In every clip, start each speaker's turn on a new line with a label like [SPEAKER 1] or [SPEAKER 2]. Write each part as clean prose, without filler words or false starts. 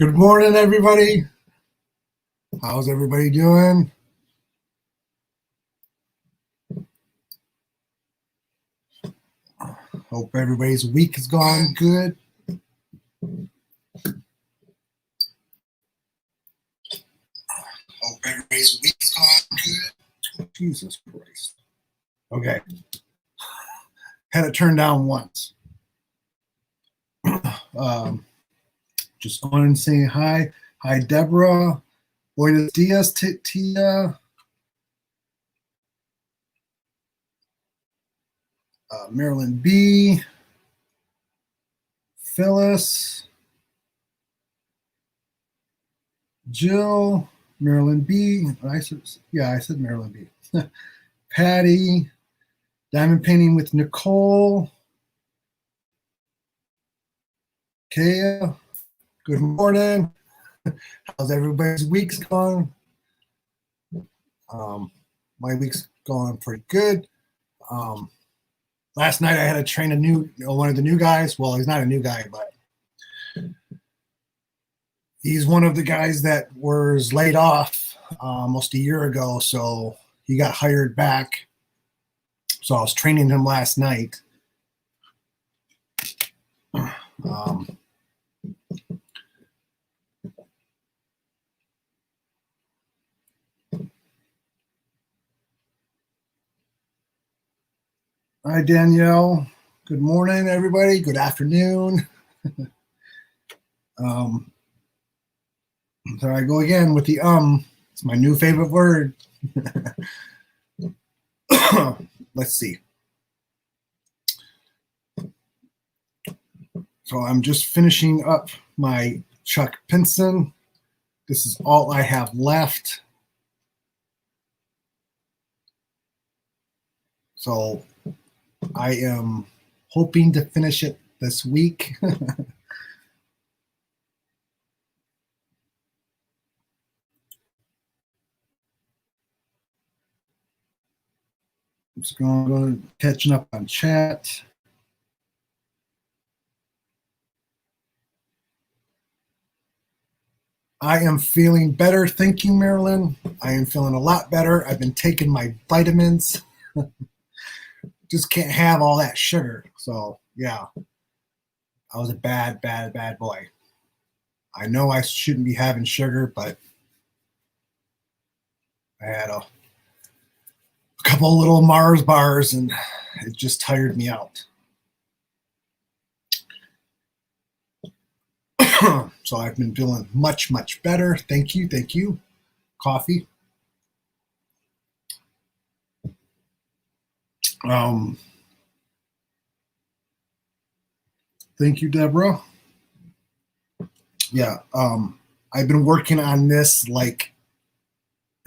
[SPEAKER 1] Good morning, everybody. How's everybody doing? Hope everybody's week has gone good. Hope everybody's week has gone good. Jesus Christ. Okay. Had it turned down once. Just going and saying hi. Hi, Deborah. Buenos dias, Tia. Marilyn B. Phyllis. Jill. Marilyn B. I said Marilyn B. Patty. Diamond painting with Nicole. Kaya. Good morning. How's everybody's week's going? My week's going pretty good. Last night I had to train one of the new guys. Well, he's not a new guy, but he's one of the guys that was laid off almost a year ago. So he got hired back. So I was training him last night. Hi, Danielle. Good morning, everybody. Good afternoon. There I go again with the It's my new favorite word. Let's see. So I'm just finishing up my Chuck Pinson. This is all I have left. So I am hoping to finish it this week. I'm just going to go catching up on chat. I am feeling better. Thank you, Marilyn. I am feeling a lot better. I've been taking my vitamins. Just can't have all that sugar. So, yeah. I was a bad boy. I know I shouldn't be having sugar, but I had a couple little Mars bars and it just tired me out. So I've been feeling much better. Thank you. Coffee. Thank you, Deborah. Yeah, I've been working on this like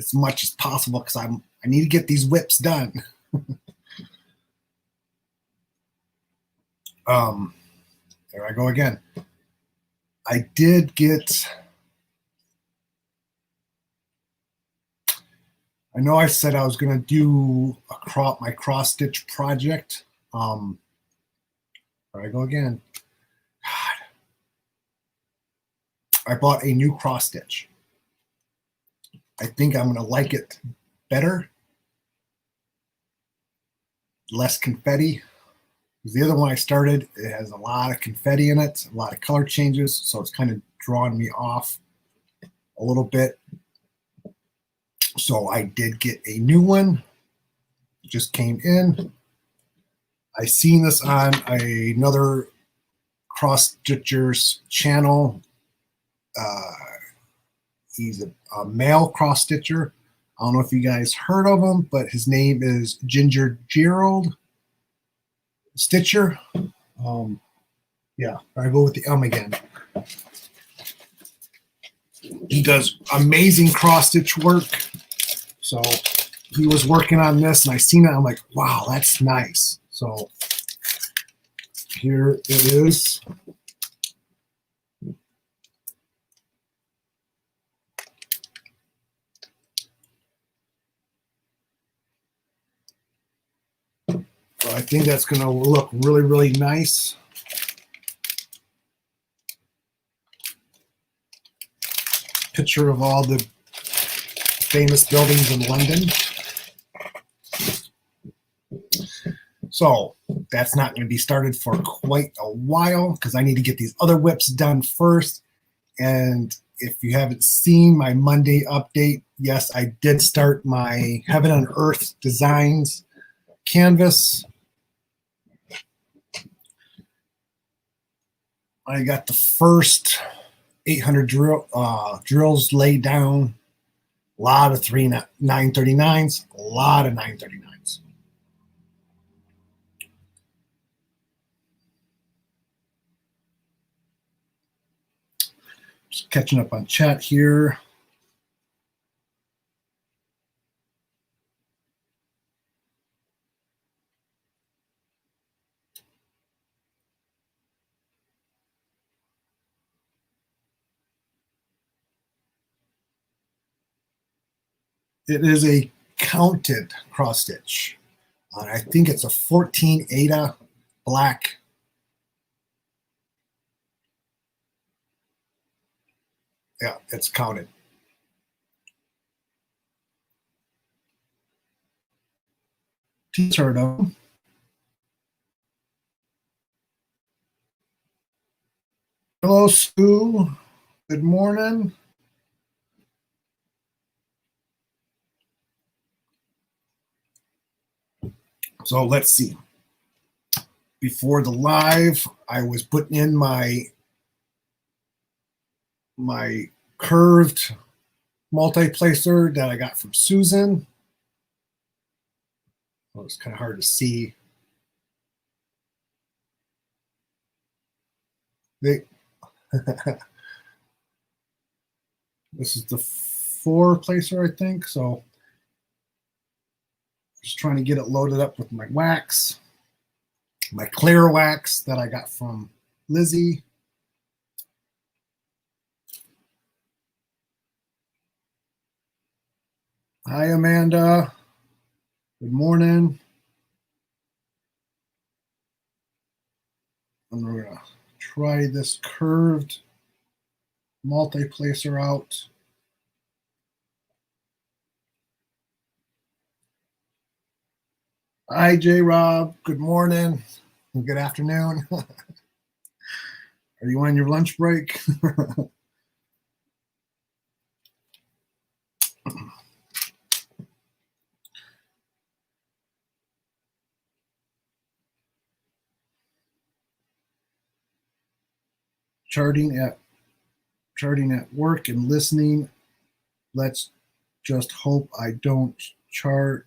[SPEAKER 1] as much as possible because I need to get these whips done. There I go again. I did get. I know I said I was going to do my cross stitch project. There I go again. God. I bought a new cross stitch. I think I'm going to like it better. Less confetti. The other one I started, it has a lot of confetti in it, a lot of color changes, so it's kind of drawing me off a little bit. So I did get a new one. It just came in. I seen this on another cross stitcher's channel. He's a male cross stitcher. I don't know if you guys heard of him, but his name is Ginger Gerald Stitcher. Yeah, I go with the again. He does amazing cross stitch work. So he was working on this, and I seen it. I'm like, wow, that's nice. So here it is. So I think that's going to look really nice. picture of all the famous buildings in London. So that's not going to be started for quite a while because I need to get these other whips done first. And if you haven't seen my Monday update, yes, I did start my Heaven on Earth Designs canvas. I got the first 800 drills laid down. A lot of 939s, a lot of 939s. Just catching up on chat here. It is a counted cross stitch. I think it's a 14 Ada black. Yeah, it's counted. T-Turtle. Hello, Sue. Good morning. So let's see. Before the live, I was putting in my curved multi-placer that I got from Susan. Well, it's kind of hard to see. This is the 4-placer, I think. So just trying to get it loaded up with my wax, my clear wax that I got from Lizzie. Hi, Amanda. Good morning. And we're going to try this curved multi-placer out. Hi, J. Rob. Good morning. Good afternoon. Are you on your lunch break? Charting at work and listening. Let's just hope I don't chart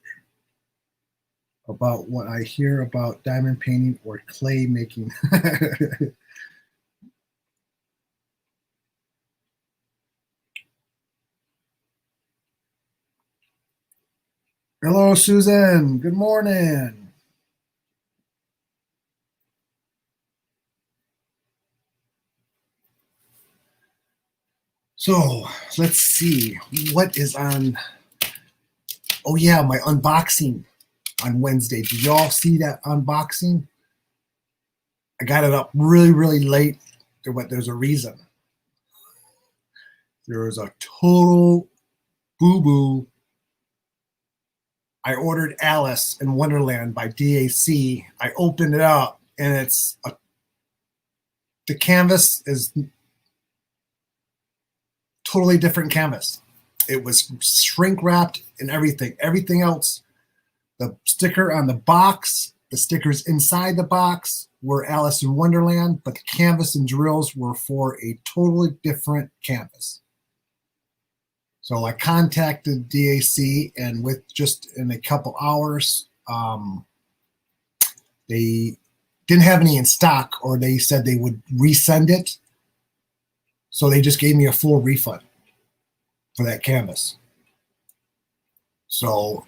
[SPEAKER 1] about what I hear about diamond painting or clay making. Hello, Susan. Good morning. So let's see what is on. Oh yeah, my unboxing on Wednesday. Did y'all see that unboxing? I got it up really, really late, but there's a reason. There was a total boo-boo. I ordered Alice in Wonderland by DAC. I opened it up, and the canvas is totally different canvas. It was shrink wrapped and everything. Everything else, the sticker on the box, the stickers inside the box were Alice in Wonderland, but the canvas and drills were for a totally different canvas. So I contacted DAC, and with just in a couple hours, they didn't have any in stock, or they said they would resend it. So they just gave me a full refund for that canvas. So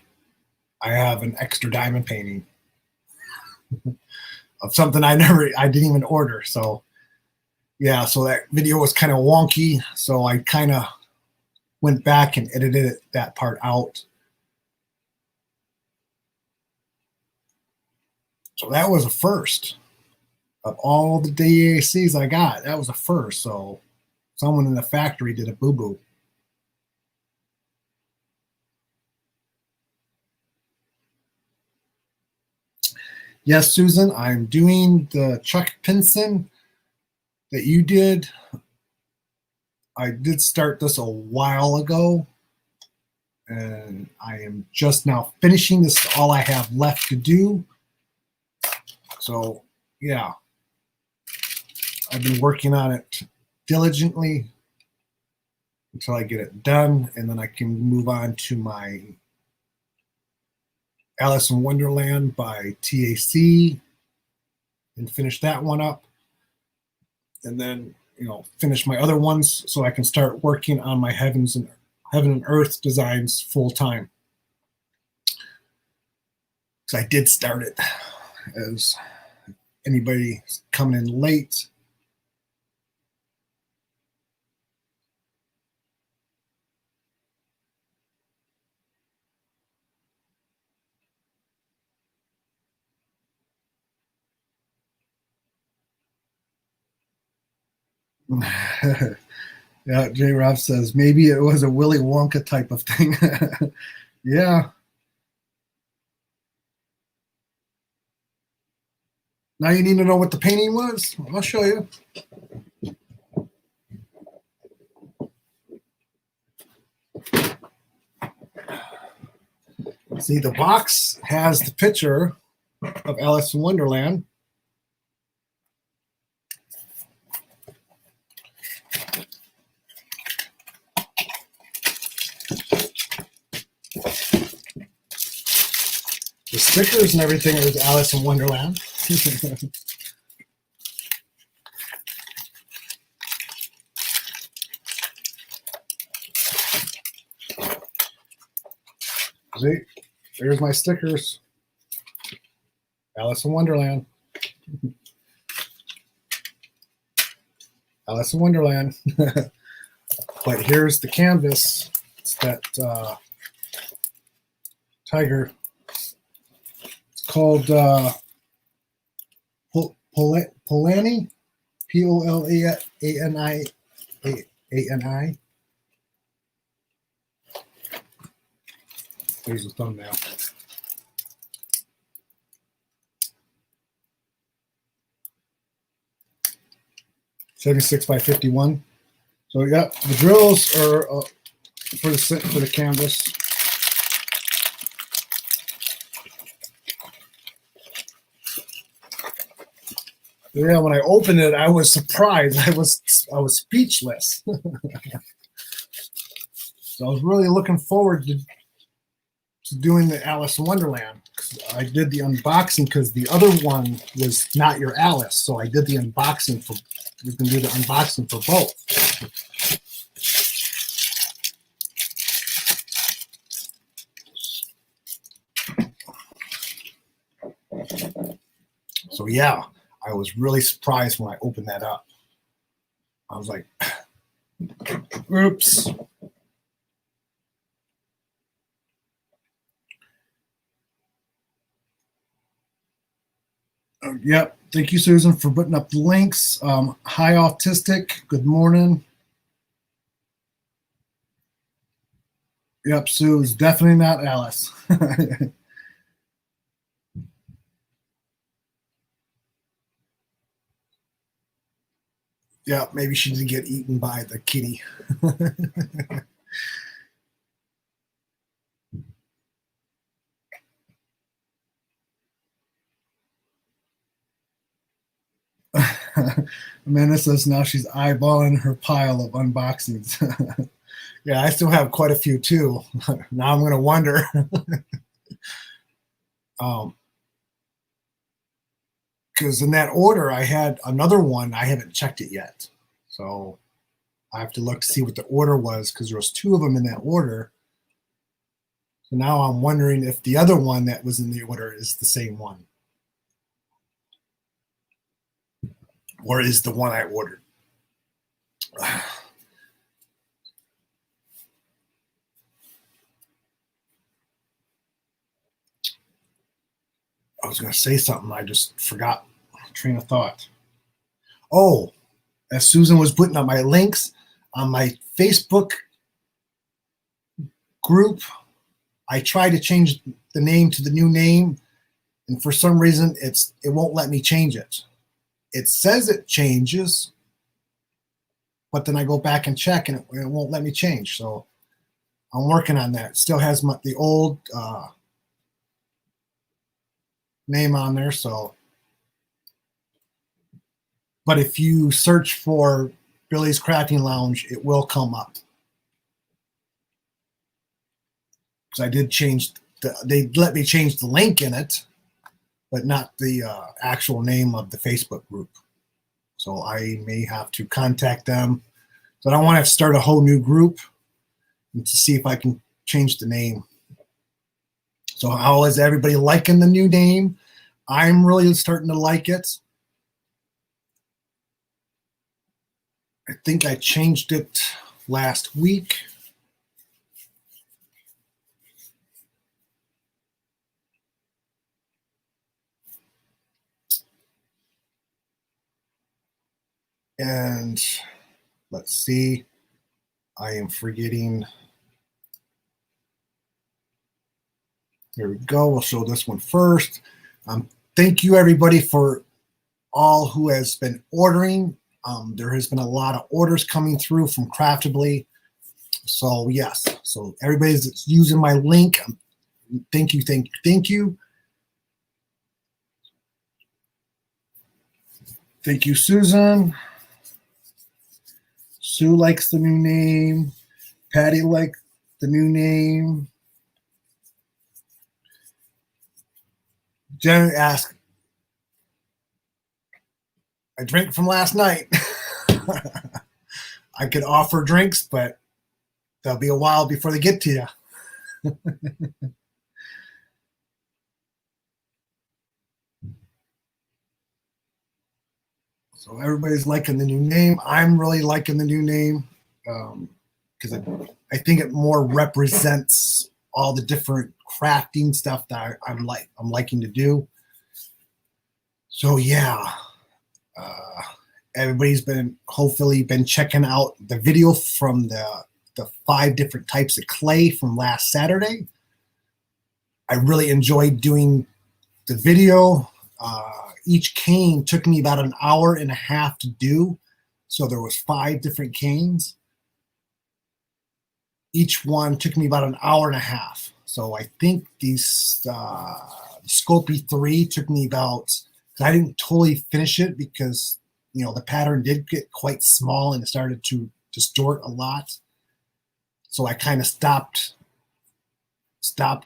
[SPEAKER 1] I have an extra diamond painting of something I didn't even order. So yeah, so that video was kind of wonky. So I kind of went back and edited that part out. So that was a first of all the DACs I got. That was a first. So someone in the factory did a boo-boo. Yes, Susan, I'm doing the Chuck Pinson that you did. I did start this a while ago, and I am just now finishing. This is all I have left to do. So, yeah, I've been working on it diligently until I get it done, and then I can move on to my Alice in Wonderland by TAC and finish that one up. And then, finish my other ones so I can start working on my Heaven and Earth designs full time. So I did start it. As anybody coming in late, yeah, J. Rob says maybe it was a Willy Wonka type of thing. Yeah. Now you need to know what the painting was? I'll show you. See, the box has the picture of Alice in Wonderland. The stickers and everything is Alice in Wonderland. See, there's my stickers. Alice in Wonderland. Alice in Wonderland. But here's the canvas. It's that tiger. It's called Polani. Polani. There's the thumbnail. .76 by 51. So yeah, the drills are for the canvas. Yeah, when I opened it, I was surprised. I was speechless. So I was really looking forward to doing the Alice in Wonderland. I did the unboxing because the other one was not your Alice, so I did the unboxing for. We can do the unboxing for both. So yeah, I was really surprised when I opened that up. I was like, oops. Yep. Thank you, Susan, for putting up the links. Hi, Autistic. Good morning. Yep, Sue is definitely not Alice. Yeah, maybe she did get eaten by the kitty. Amanda says now she's eyeballing her pile of unboxings. Yeah, I still have quite a few too. Now I'm going to wonder. Because in that order, I had another one. I haven't checked it yet. So I have to look to see what the order was because there was two of them in that order. So now I'm wondering if the other one that was in the order is the same one. Or is the one I ordered. I was going to say something. I just forgot. Train of thought. Oh, as Susan was putting up my links on my Facebook group, I tried to change the name to the new name, and for some reason it won't let me change it. It says it changes, but then I go back and check and it won't let me change. So I'm working on that. It still has the old name on there. So, but if you search for Billy's Crafting Lounge, it will come up. Because I did change, they let me change the link in it, but not the actual name of the Facebook group. So I may have to contact them. So I don't want to start a whole new group and to see if I can change the name. So how is everybody liking the new name? I'm really starting to like it. I think I changed it last week. And let's see, I am forgetting. There we go. We'll show this one first. Thank you, everybody, for all who has been ordering. There has been a lot of orders coming through from Craftably. So, yes. So, everybody's that's using my link, thank you, thank you, thank you. Thank you, Susan. Sue likes the new name. Patty likes the new name. Jen asked, I drank from last night. I could offer drinks, but there'll be a while before they get to you. So everybody's liking the new name. I'm really liking the new name because I think it more represents all the different crafting stuff that I'm liking to do. So yeah, everybody's hopefully been checking out the video from the 5 different types of clay from last Saturday. I really enjoyed doing the video. Each cane took me about an hour and a half to do. So there was 5 different canes. Each one took me about an hour and a half. So I think these Sculpey 3 took me about, I didn't totally finish it because, you know, the pattern did get quite small and it started to distort a lot. So I kind of stopped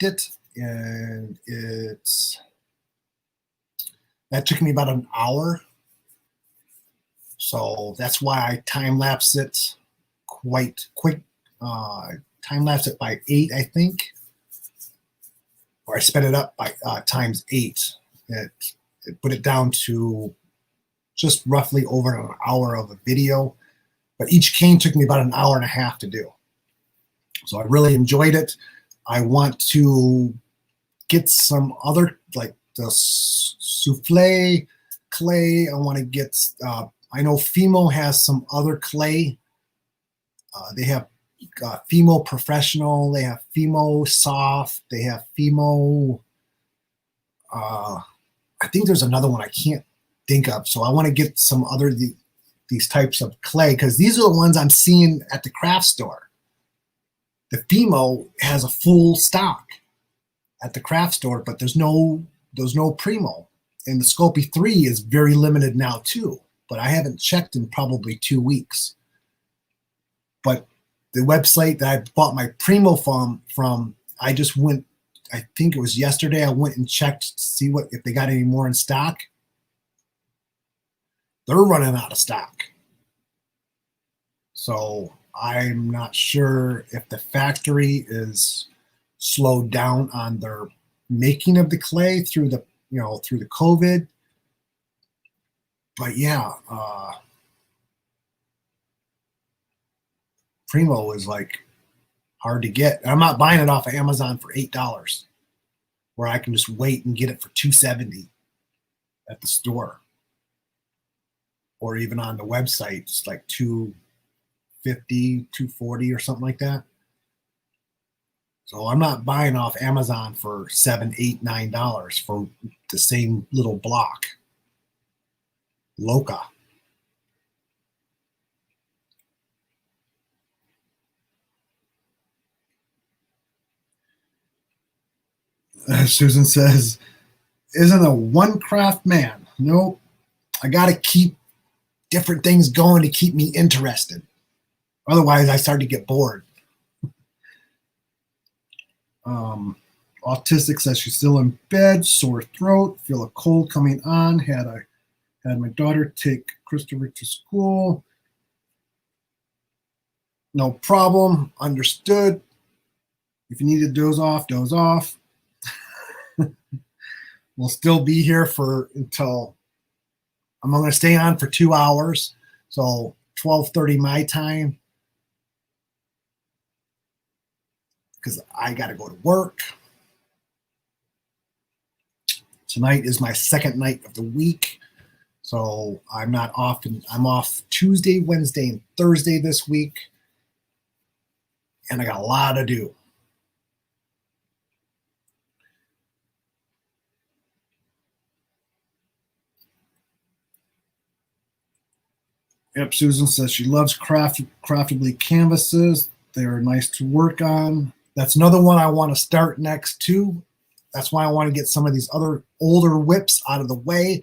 [SPEAKER 1] it, and that took me about an hour. So that's why I time-lapse it quite quick. Time-lapse it by 8, I think. Or I sped it up by times 8. It put it down to just roughly over an hour of a video. But each cane took me about an hour and a half to do. So I really enjoyed it. I want to get some other, like the souffle clay. I want to get, I know Fimo has some other clay. They have Fimo Professional, they have Fimo Soft, they have Fimo, I think there's another one I can't think of. So I want to get some other these types of clay, because these are the ones I'm seeing at the craft store. The Fimo has a full stock at the craft store, but there's no Primo. And the Sculpey 3 is very limited now too, but I haven't checked in probably 2 weeks. But the website that I bought my Primo from, I just went, I think it was yesterday, I went and checked to see if they got any more in stock. They're running out of stock. So I'm not sure if the factory is slowed down on their making of the clay through the COVID. But yeah, Primo is like hard to get. I'm not buying it off of Amazon for $8, where I can just wait and get it for $2.70 at the store, or even on the website, it's like $2.50, $2.40 or something like that. So I'm not buying off Amazon for $7, $8, $9 for the same little block. Loca. Susan says, isn't a one craft man. Nope. I got to keep different things going to keep me interested. Otherwise, I start to get bored. Autistic says she's still in bed, sore throat, feel a cold coming on. Had my daughter take Christopher to school. No problem. Understood. If you need to doze off, doze off. We'll still be here until I'm going to stay on for 2 hours. So 12:30 my time, because I got to go to work. Tonight is my second night of the week. So I'm not off. I'm off Tuesday, Wednesday, and Thursday this week. And I got a lot to do. Yep, Susan says she loves craftable canvases. They're nice to work on. That's another one I want to start next too. That's why I want to get some of these other older whips out of the way.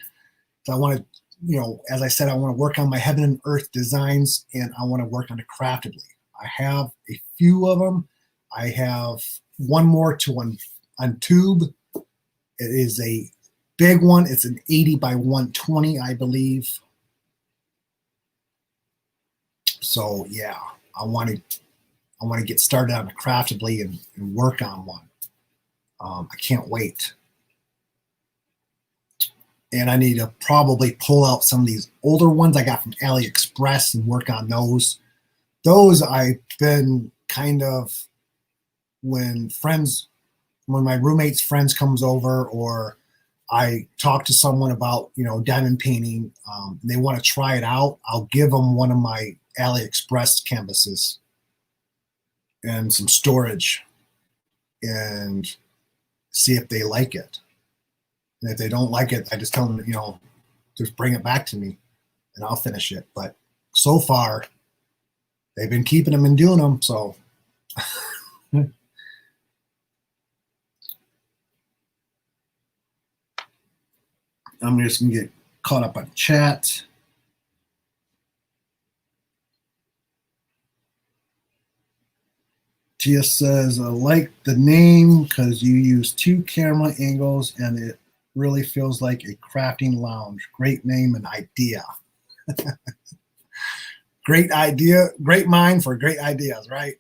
[SPEAKER 1] So I want to, as I said, I want to work on my heaven and earth designs, and I want to work on it craftably. I have a few of them. I have one more to untube. It is a big one. It's an 80 by 120, I believe. So yeah, I want to get started on it craftably and work on one. I can't wait. And I need to probably pull out some of these older ones I got from AliExpress and work on those. Those I've been kind of, when my roommate's friends comes over, or I talk to someone about, diamond painting, they want to try it out, I'll give them one of my AliExpress canvases and some storage and see if they like it. And if they don't like it, I just tell them, just bring it back to me and I'll finish it. But so far, they've been keeping them and doing them. So I'm just going to get caught up on chat. Tia says, I like the name because you use 2 camera angles and it really feels like a crafting lounge. Great name and idea. Great idea. Great mind for great ideas, right?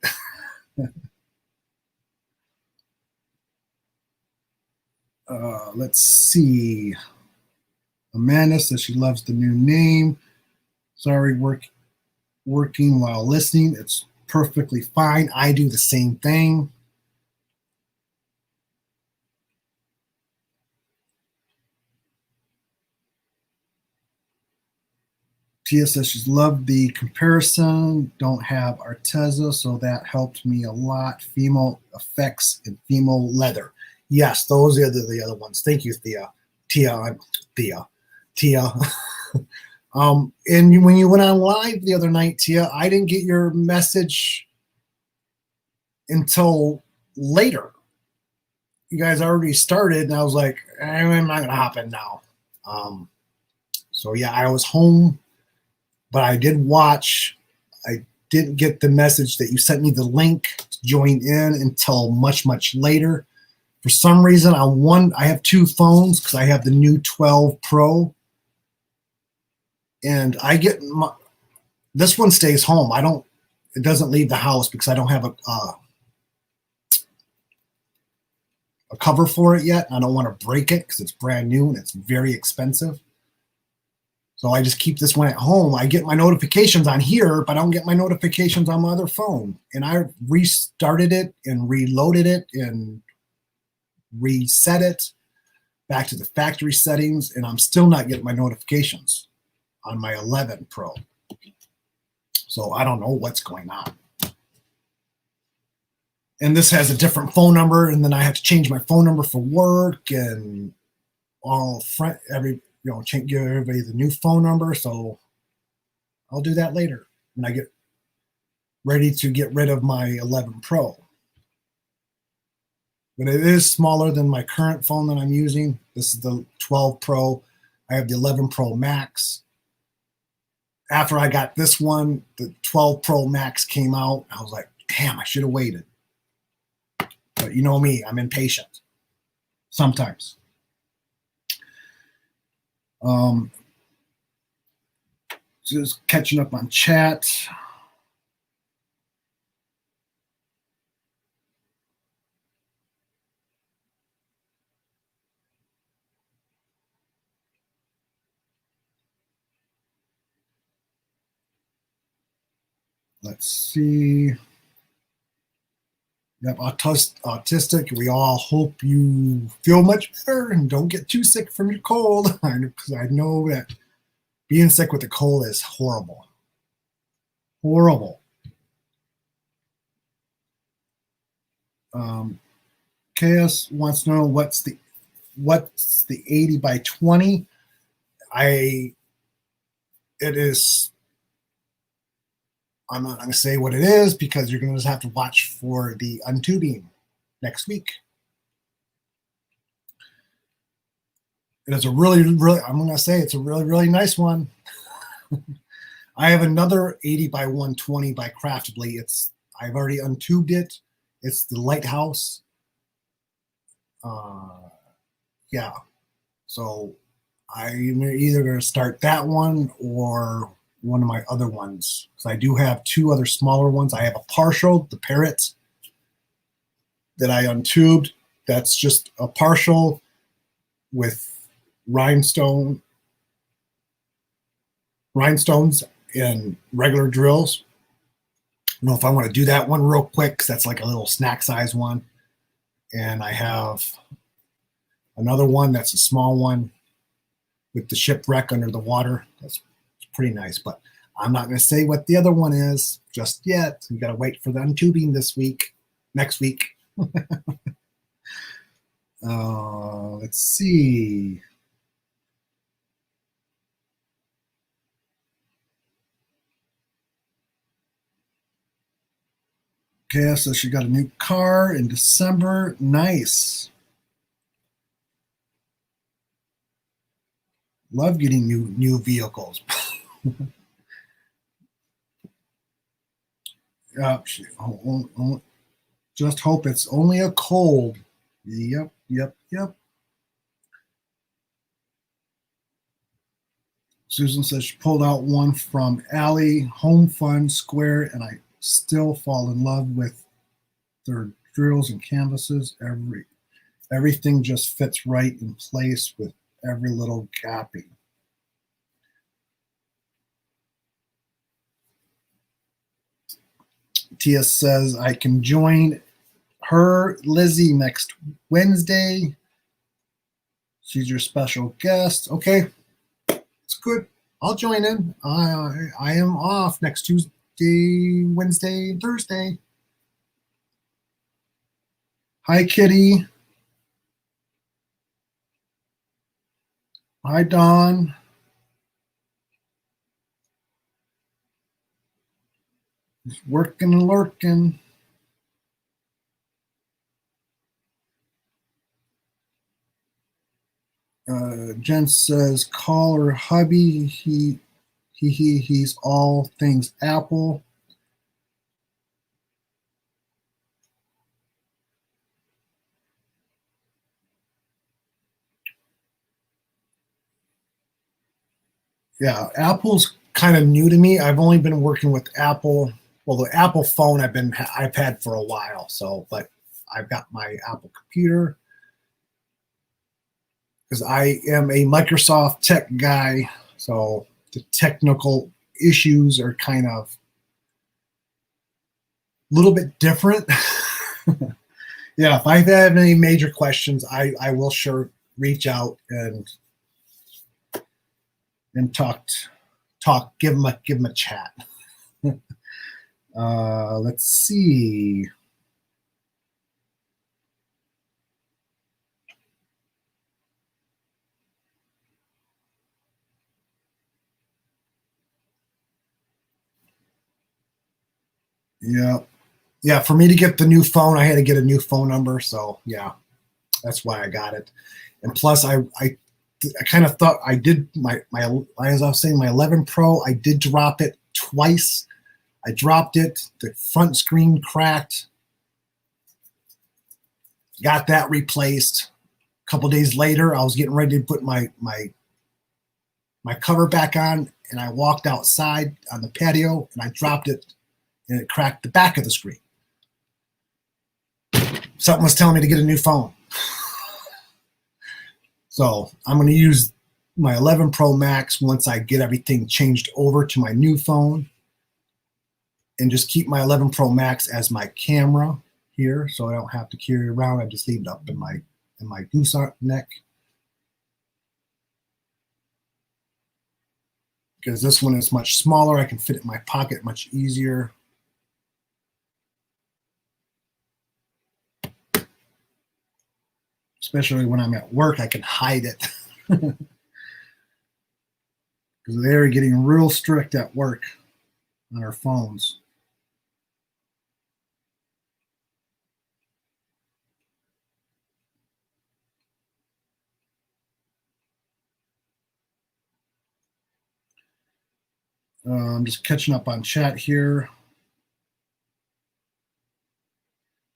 [SPEAKER 1] Let's see. Amanda says she loves the new name. Sorry, working while listening. It's perfectly fine. I do the same thing. Tia says she's loved the comparison. Don't have Arteza, so that helped me a lot. Female effects and female leather. Yes, those are the other ones. Thank you, Tia. Tia. And when you went on live the other night, Tia, I didn't get your message until later. You guys already started, and I was like, I'm not gonna hop in now. So yeah, I was home, but I did watch. I didn't get the message that you sent me the link to join in until much, much later. For some reason, I have 2 phones because I have the new 12 Pro, and this one stays home. It doesn't leave the house because I don't have a cover for it yet. I don't want to break it because it's brand new and it's very expensive. So I just keep this one at home. I get my notifications on here, but I don't get my notifications on my other phone. And I restarted it and reloaded it and reset it back to the factory settings, and I'm still not getting my notifications on my 11 Pro. So I don't know what's going on. and this has a different phone number, and then I have to change my phone number for work and all give everybody the new phone number. So I'll do that later when I get ready to get rid of my 11 Pro. But it is smaller than my current phone that I'm using. This is the 12 Pro. I have the 11 Pro Max. After I got this one, the 12 Pro Max came out. I was like, damn, I should have waited. But you know me, I'm impatient sometimes. Just catching up on chat. Let's see. Yep, autistic. We all hope you feel much better and don't get too sick from your cold. Because I know that being sick with a cold is horrible. Horrible. Chaos wants to know what's the 80 by 20. I'm not going to say what it is because you're going to just have to watch for the untubing next week. It is a really, I'm going to say it's a really, really nice one. I have another 80 by 120 by Craftedly. I've already untubed it. It's the Lighthouse. Yeah. So I'm either going to start that one or one of my other ones. So I do have two other smaller ones. I have a partial, the Parrot, that I untubed. That's just a partial with rhinestones and regular drills. I don't know if I want to do that one real quick because that's like a little snack size one. And I have another one that's a small one with the shipwreck under the water. That's pretty nice, but I'm not going to say what the other one is just yet. We got to wait for the untubing next week. Let's see. Okay, so she got a new car in December. Nice. Love getting new vehicles. Just hope it's only a cold. Yep. Susan says she pulled out one from Allie, Home Fun Square, and I still fall in love with their drills and canvases. Everything just fits right in place with every little gapping. Tia says I can join her, Lizzie, next Wednesday. She's your special guest. Okay, it's good. I'll join in. I am off next Tuesday, Wednesday, and Thursday. Hi, Kitty. Hi, Dawn. Just working and lurking. Jen says, call her hubby. He's all things Apple. Yeah, Apple's kind of new to me. I've only been working with Apple. Well, the Apple phone I've had for a while. So, but I've got my Apple computer because I am a Microsoft tech guy. So the technical issues are kind of a little bit different. Yeah, if I have any major questions, I will sure reach out and talk, give them a chat. Let's see. Yeah. Yeah. For me to get the new phone, I had to get a new phone number. So yeah, that's why I got it. And plus, I kind of thought I did as I was saying, my 11 Pro, I did drop it twice. I dropped it. The front screen cracked. Got that replaced. A couple days later, I was getting ready to put my cover back on, and I walked outside on the patio, and I dropped it, and it cracked the back of the screen. Something was telling me to get a new phone. So I'm going to use my 11 Pro Max once I get everything changed over to my new phone, and just keep my 11 Pro Max as my camera here, so I don't have to carry it around. I just leave it up in my goose neck, because this one is much smaller. I can fit it in my pocket much easier. Especially when I'm at work, I can hide it. Because they're getting real strict at work on our phones. I'm just catching up on chat here.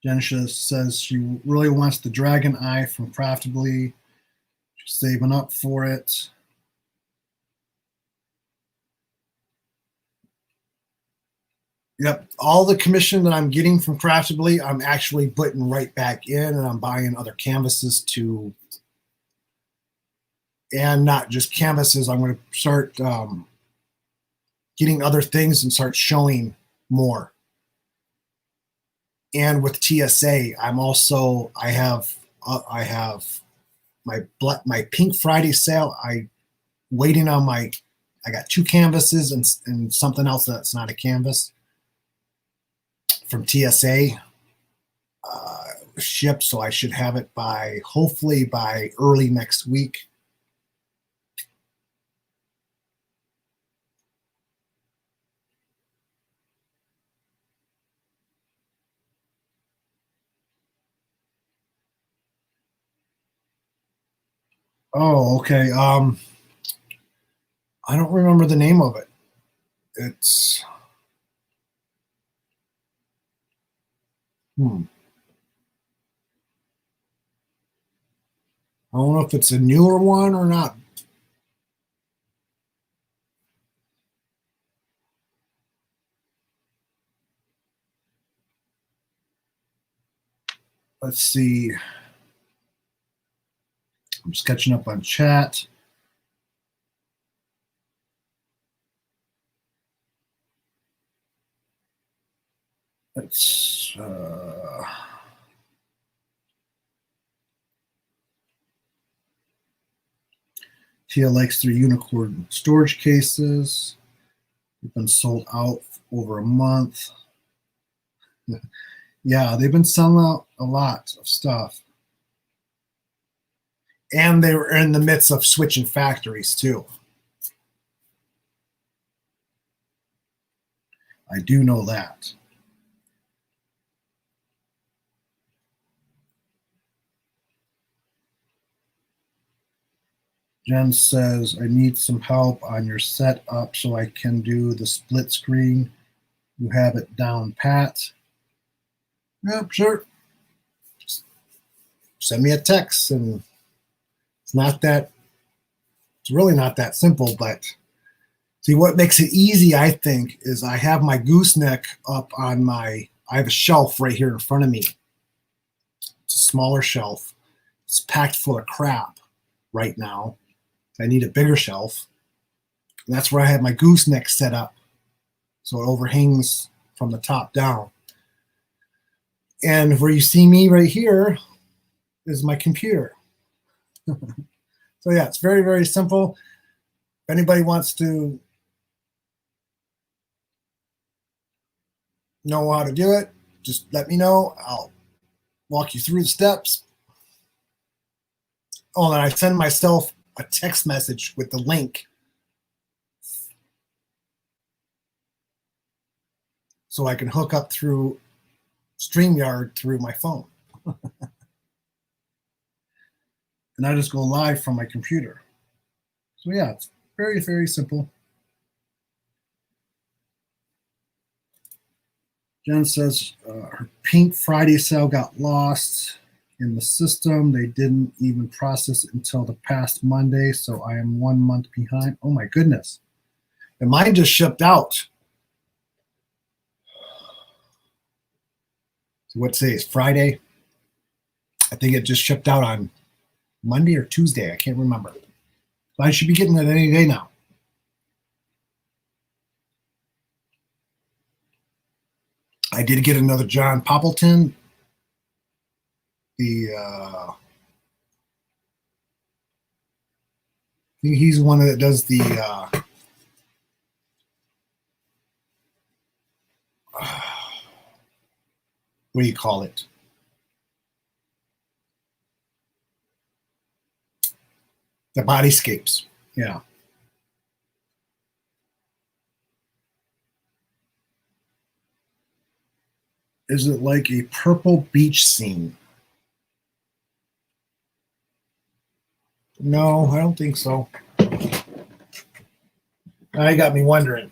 [SPEAKER 1] Genesis says she really wants the Dragon Eye from Craftably. She's saving up for it. Yep, all the commission that I'm getting from Craftably, I'm actually putting right back in, and I'm buying other canvases to, and not just canvases. I'm going to start getting other things and start showing more. And with TSA, I have my Pink Friday sale. I got 2 canvases and something else that's not a canvas from TSA shipped, so I should have it hopefully by early next week. Oh, okay. I don't remember the name of it. It's I don't know if it's a newer one or not. Let's see. I'm just catching up on chat. Let's TLX3 Unicorn storage cases. They've been sold out over a month. Yeah, they've been selling out a lot of stuff. And they were in the midst of switching factories too. I do know that. Jen says, I need some help on your setup so I can do the split screen. You have it down pat. Yep, sure. Just send me a text, and it's really not that simple, but see, what makes it easy, I think, is I have my gooseneck up on I have a shelf right here in front of me. It's a smaller shelf. It's packed full of crap right now. I need a bigger shelf. And that's where I have my gooseneck set up, so it overhangs from the top down. And where you see me right here is my computer. So yeah, it's very, very simple. If anybody wants to know how to do it, just let me know. I'll walk you through the steps. Oh, and I send myself a text message with the link. so I can hook up through StreamYard through my phone. And I just go live from my computer. So yeah, it's very, very simple. Jen says her Pink Friday sale got lost in the system. They didn't even process it until the past Monday, so I am 1 month behind. Oh my goodness. And mine just shipped out. So what today is Friday? I think it just shipped out on Monday or Tuesday. I can't remember. So I should be getting it any day now. I did get another John Poppleton. I think he's one that does the what do you call it? The bodyscapes. Yeah. Is it like a purple beach scene? No, I don't think so. Now you got me wondering.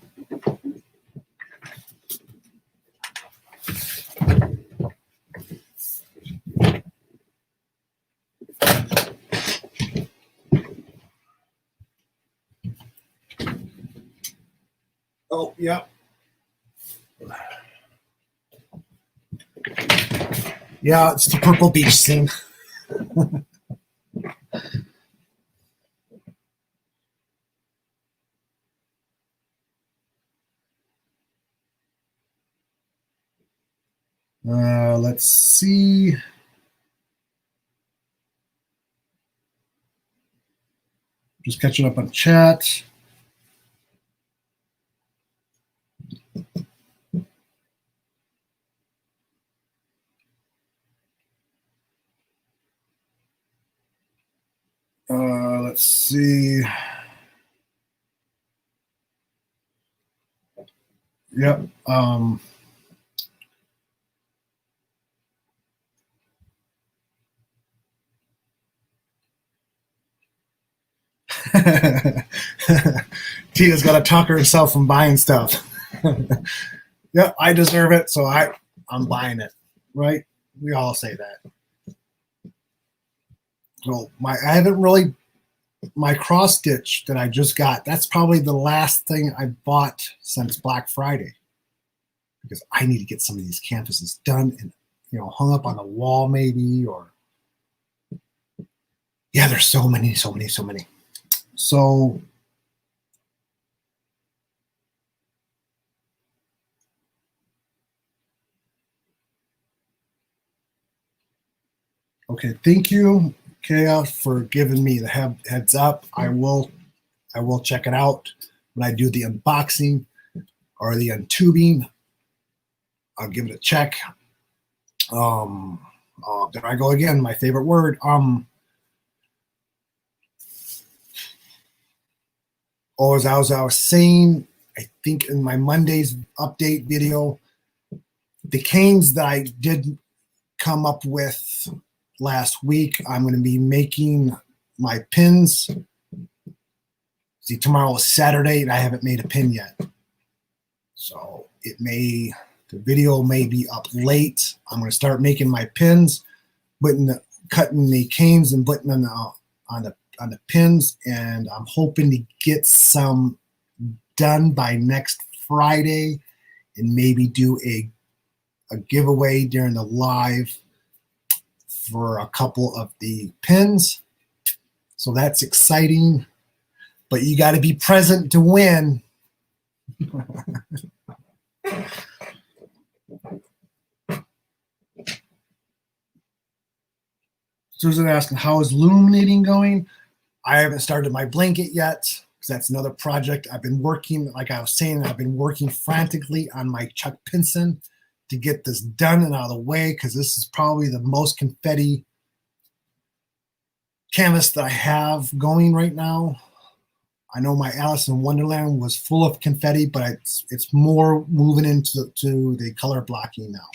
[SPEAKER 1] Oh, yeah. Yeah, it's the purple beach scene. Let's see. Just catching up on chat. Let's see. Yep. Tina's got to talk herself from buying stuff. Yep, I deserve it, so I'm buying it. Right? We all say that. So I haven't really my cross stitch that I just got. That's probably the last thing I bought since Black Friday, because I need to get some of these canvases done and hung up on the wall maybe, or yeah, there's so many. So okay, thank you, Chaos, for giving me the heads up. I will check it out when I do the unboxing or the untubing. I'll give it a check. There I go again, my favorite word. As I was saying, I think in my Monday's update video, the canes that I did come up with last week, I'm going to be making my pins. See, tomorrow is Saturday and I haven't made a pin yet. So the video may be up late. I'm going to start making my pins, cutting the canes and putting them on the pins, and I'm hoping to get some done by next Friday and maybe do a giveaway during the live for a couple of the pins. So that's exciting, but you got to be present to win. Susan asking, how is loom knitting going? I haven't started my blanket yet, because that's another project. I've been working, like I was saying, I've been working frantically on my Chuck Pinson to get this done and out of the way, because this is probably the most confetti canvas that I have going right now. I know my Alice in Wonderland was full of confetti, but it's more moving into the color blocking now.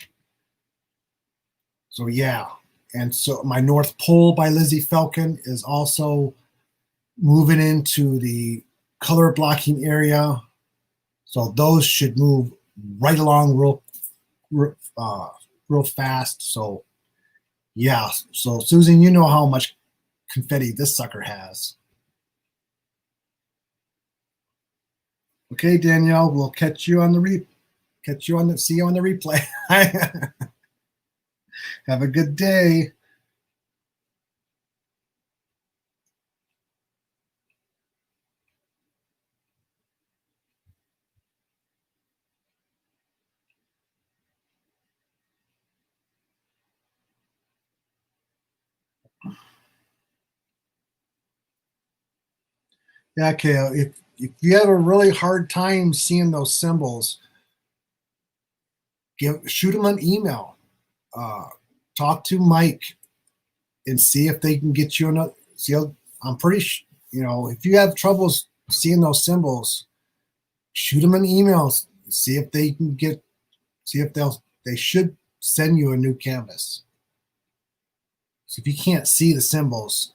[SPEAKER 1] So yeah, and so my North Pole by Lizzie Falcon is also moving into the color blocking area. So those should move right along real fast. So yeah, so Susan, you know how much confetti this sucker has. Okay, Danielle, we'll catch you on the see you on the replay. Have a good day. Yeah, Kale, if you have a really hard time seeing those symbols, shoot them an email. Talk to Mike and see if they can get you another. See, I'm pretty if you have troubles seeing those symbols, shoot them an email. See if they can see if they should send you a new canvas. So if you can't see the symbols,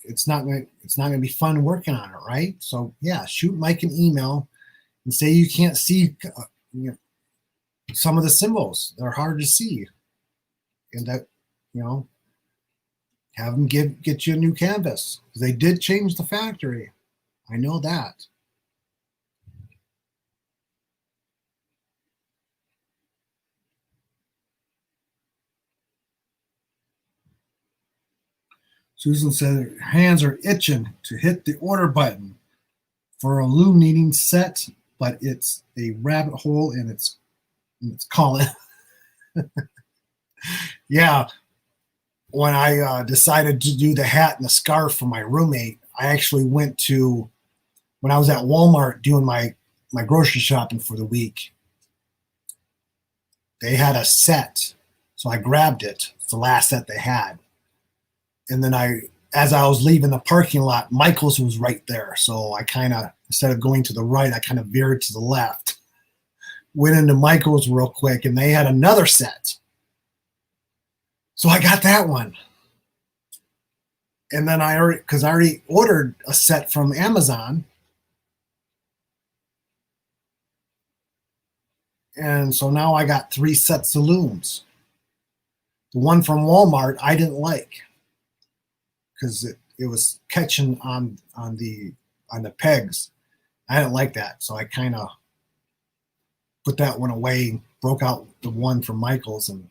[SPEAKER 1] it's not gonna be fun working on it, right? So yeah, shoot Mike an email and say you can't see some of the symbols. They're hard to see, and that have them get you a new canvas. They did change the factory. I know that. Susan said her hands are itching to hit the order button for a illuminating set, but it's a rabbit hole and it's calling. Yeah, when I decided to do the hat and the scarf for my roommate, I actually went to when I was at Walmart doing my grocery shopping for the week. They had a set, so I grabbed it. It's the last set they had, and then as I was leaving the parking lot, Michael's was right there. So I kind of, instead of going to the right, I kind of veered to the left, went into Michael's real quick, and they had another set. So I got that one. And then I already ordered a set from Amazon. And so now I got 3 sets of looms. The one from Walmart I didn't like because it was catching on the pegs. I didn't like that, so I kind of put that one away, broke out the one from Michael's, and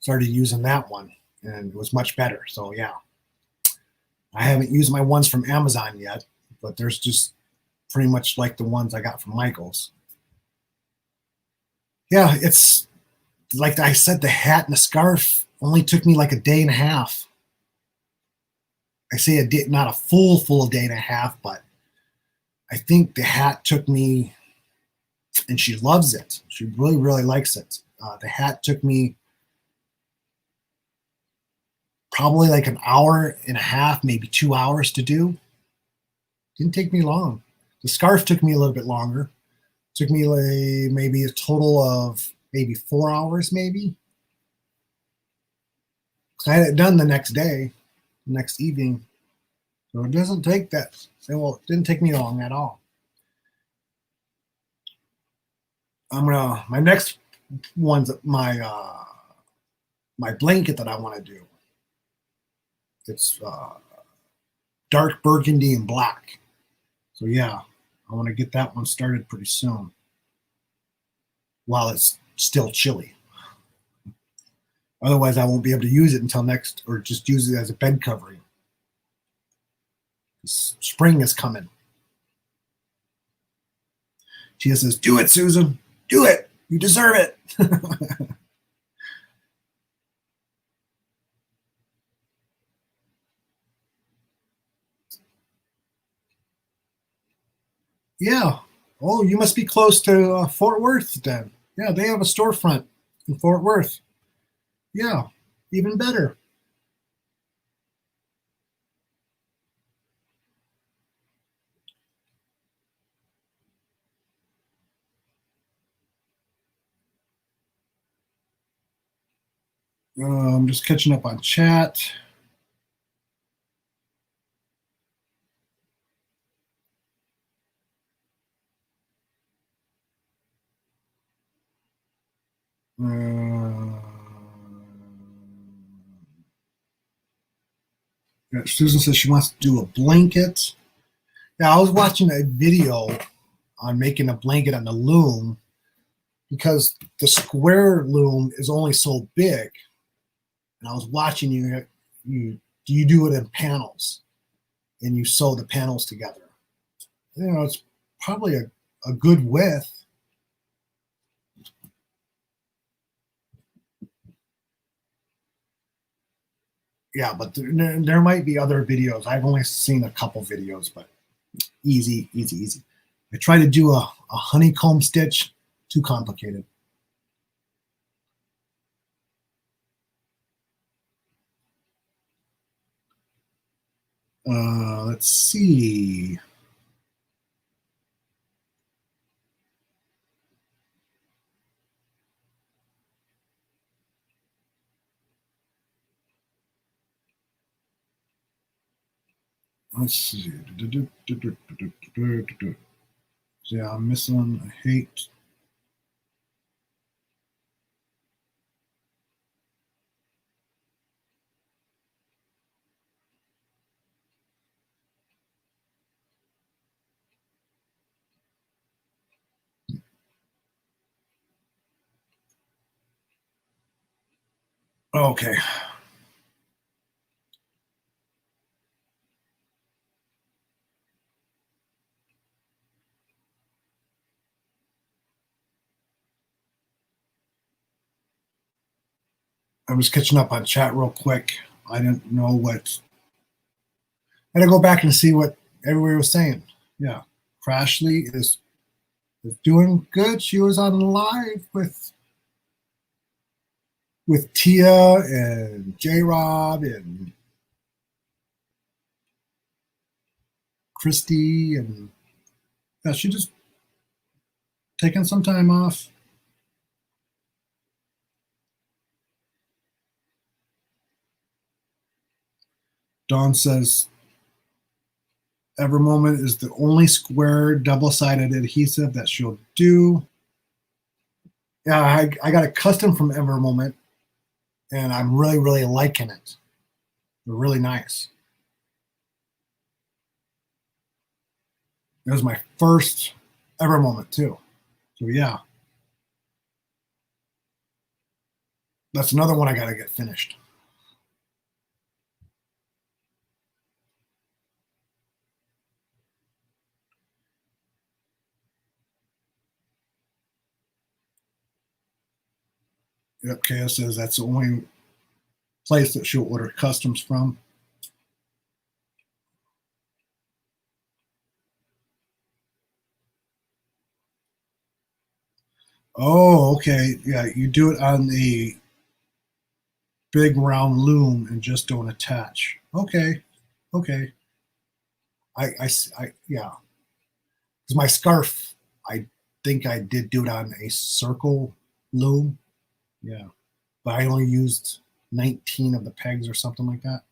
[SPEAKER 1] started using that one, and it was much better. So yeah, I haven't used my ones from Amazon yet, but there's just pretty much like the ones I got from Michael's. Yeah, it's like I said, the hat and the scarf only took me like a day and a half. I say a day, not a full day and a half, but I think the hat took me, and she loves it. She really, really likes it. The hat took me probably like an hour and a half, maybe 2 hours to do. Didn't take me long. The scarf took me a little bit longer. Took me like maybe a total of maybe 4 hours, maybe. I had it done the next day, next evening. So it doesn't take that. Well, it didn't take me long at all. My next one's my blanket that I want to do. It's dark burgundy and black. So yeah, I want to get that one started pretty soon while it's still chilly. Otherwise, I won't be able to use it until next, or just use it as a bed covering. Spring is coming. She says, "Do it, Susan. Do it. You deserve it." Yeah. Oh, you must be close to Fort Worth then. Yeah, they have a storefront in Fort Worth. Yeah, even better. I'm just catching up on chat. Yeah, Susan says she wants to do a blanket. Yeah, I was watching a video on making a blanket on the loom because the square loom is only so big. And I was watching you do it in panels and you sew the panels together. You know, it's probably a good width. Yeah, but there might be other videos. I've only seen a couple videos, but easy, easy, easy. I try to do a honeycomb stitch, too complicated. Let's see. Let's see. Yeah, I'm missing. I hate. Okay. I'm just catching up on chat real quick. I didn't know what. I had to go back and see what everybody was saying. Yeah, Crashly is doing good. She was on live with Tia and J Rob and Christy, and yeah, she just taking some time off. Dawn says Ever Moment is the only square double-sided adhesive that she'll do. Yeah, I got a custom from Ever Moment, and I'm really, really liking it. They're really nice. It was my first Ever Moment too. So yeah, that's another one I got to get finished. Yep, Kaya says that's the only place that she'll order customs from. Oh, okay. Yeah, you do it on the big round loom and just don't attach. Okay, okay. Yeah. Because my scarf, I think I did do it on a circle loom. Yeah, but I only used 19 of the pegs or something like that.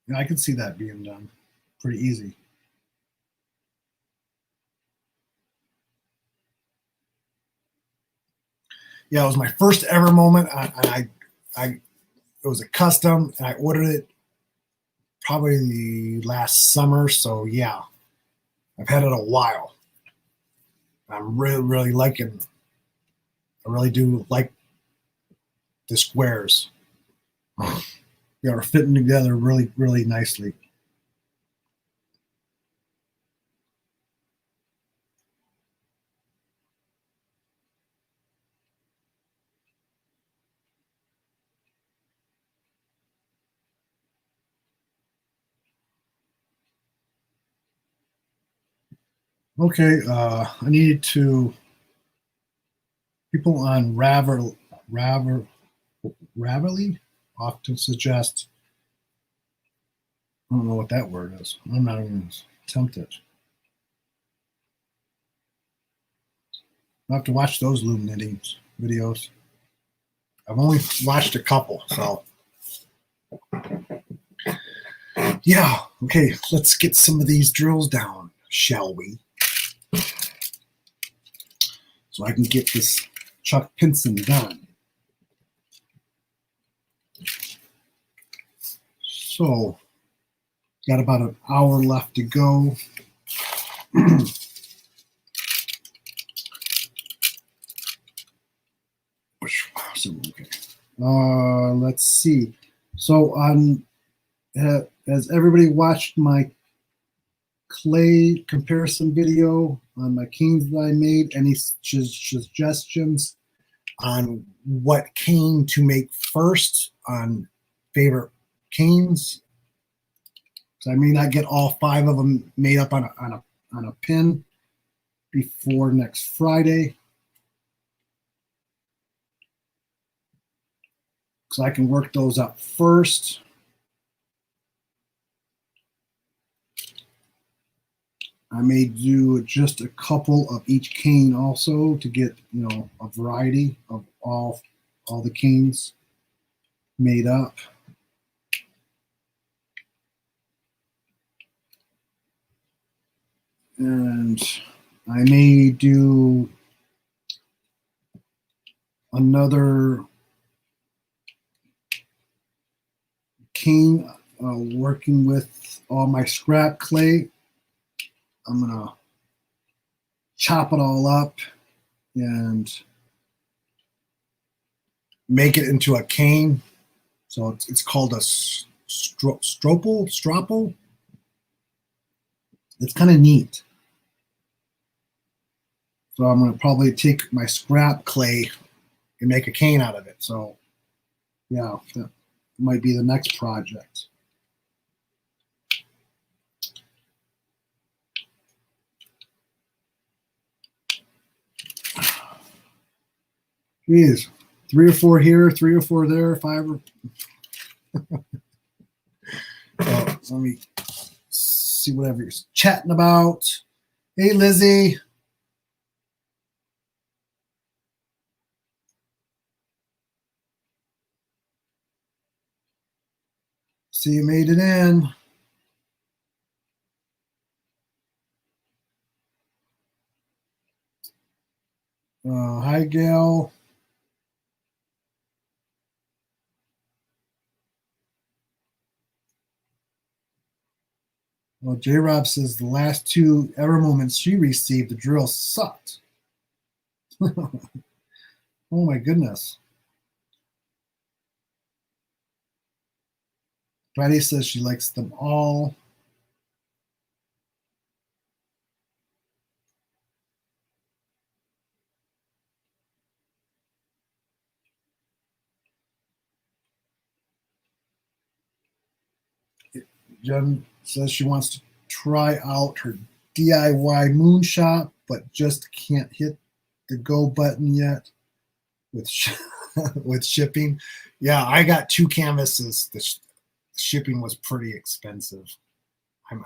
[SPEAKER 1] Yeah, I could see that being done pretty easy. Yeah, it was my first ever moment, and it was a custom, and I ordered it probably last summer. So yeah, I've had it a while. I'm really, really liking. I really do like the squares. They are fitting together really, really nicely. Okay, I needed to people on Ravelly often suggest. I don't know what that word is. I'm not even tempted. I have to watch those loom knitting videos. I've only watched a couple, so yeah. Okay, let's get some of these drills down, shall we? So I can get this Chuck Pinson done. So, got about an hour left to go. Okay. Let's see. So has everybody watched my clay comparison video on my canes that I made? Any suggestions on what cane to make first on favorite canes? So I may not get all 5 of them made up on a pin before next Friday. So I can work those up first. I may do just a couple of each cane also to get, you know, a variety of all the canes made up. And I may do another cane working with all my scrap clay. I'm gonna chop it all up and make it into a cane. So it's called a stropple. It's kind of neat. So I'm gonna probably take my scrap clay and make a cane out of it. So yeah, that might be the next project. Geez, 3 or 4 here, 3 or 4 there, 5 or so let me see whatever you're chatting about. Hey, Lizzie. See, you made it in. Hi, Gail. Well, J-Rob says the last 2 ever moments she received, the drill sucked. Oh, my goodness. Friday says she likes them all. Jen says she wants to try out her DIY moon shop, but just can't hit the go button yet with with shipping. Yeah, I got 2 canvases. The shipping was pretty expensive.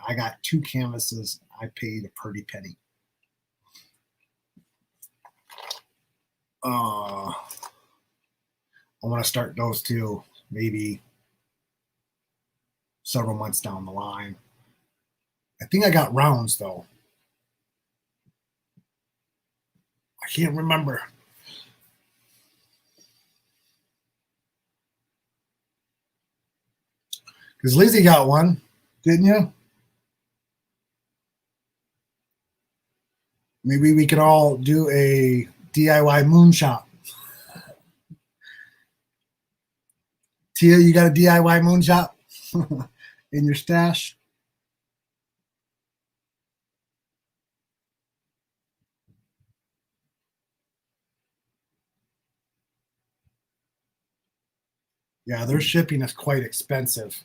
[SPEAKER 1] I got 2 canvases. I paid a pretty penny. I want to start those too, maybe several months down the line. I think I got rounds though. I can't remember. Because Lizzie got one, didn't you? Maybe we could all do a DIY moon shop. Tia, you got a DIY moon shop in your stash? Yeah, their shipping is quite expensive.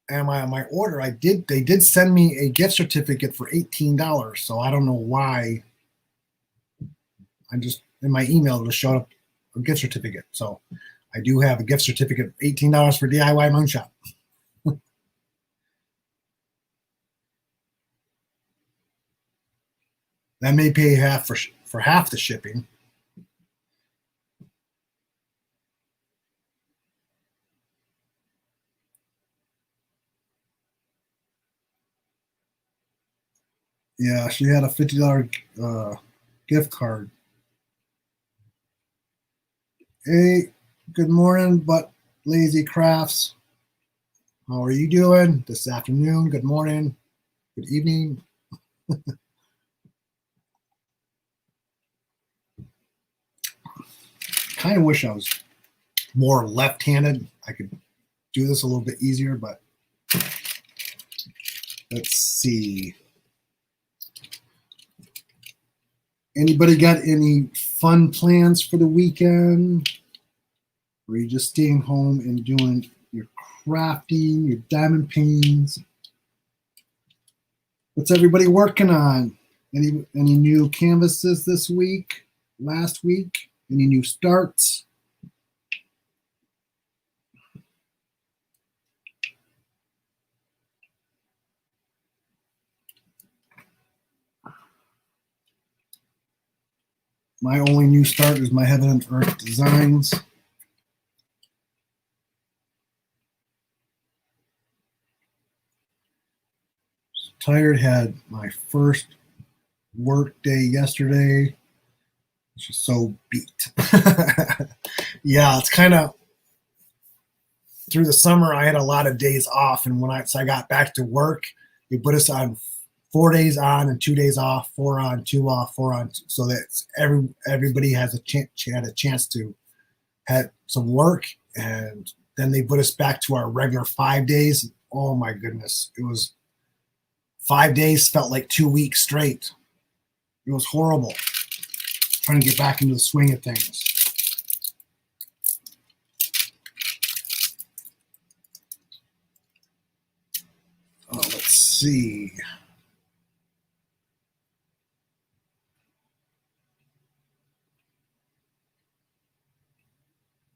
[SPEAKER 1] And my order, they did send me a gift certificate for $18. So I don't know why. I'm just in my email to show up a gift certificate. So I do have a gift certificate, $18 for DIY moon shop. That may pay half for half the shipping. Yeah, she had a $50 gift card. Hey, good morning, but lazy crafts. How are you doing this afternoon? Good morning, good evening. Kind of wish I was more left-handed. I could do this a little bit easier, but let's see. Anybody got any fun plans for the weekend? Or are you just staying home and doing your crafting, your diamond paintings? What's everybody working on? Any new canvases this week? Last week? Any new starts? My only new start is my Heaven and Earth designs. Tired, had my first work day yesterday. She's so beat. Yeah, it's kind of through the summer. I had a lot of days off, and when I got back to work, they put us on 4 days on and 2 days off, 4 on, 2 off, 4 on, so that everybody has had a chance to have some work, and then they put us back to our regular 5 days. Oh my goodness, it was 5 days felt like 2 weeks straight. It was horrible trying to get back into the swing of things. Oh, let's see.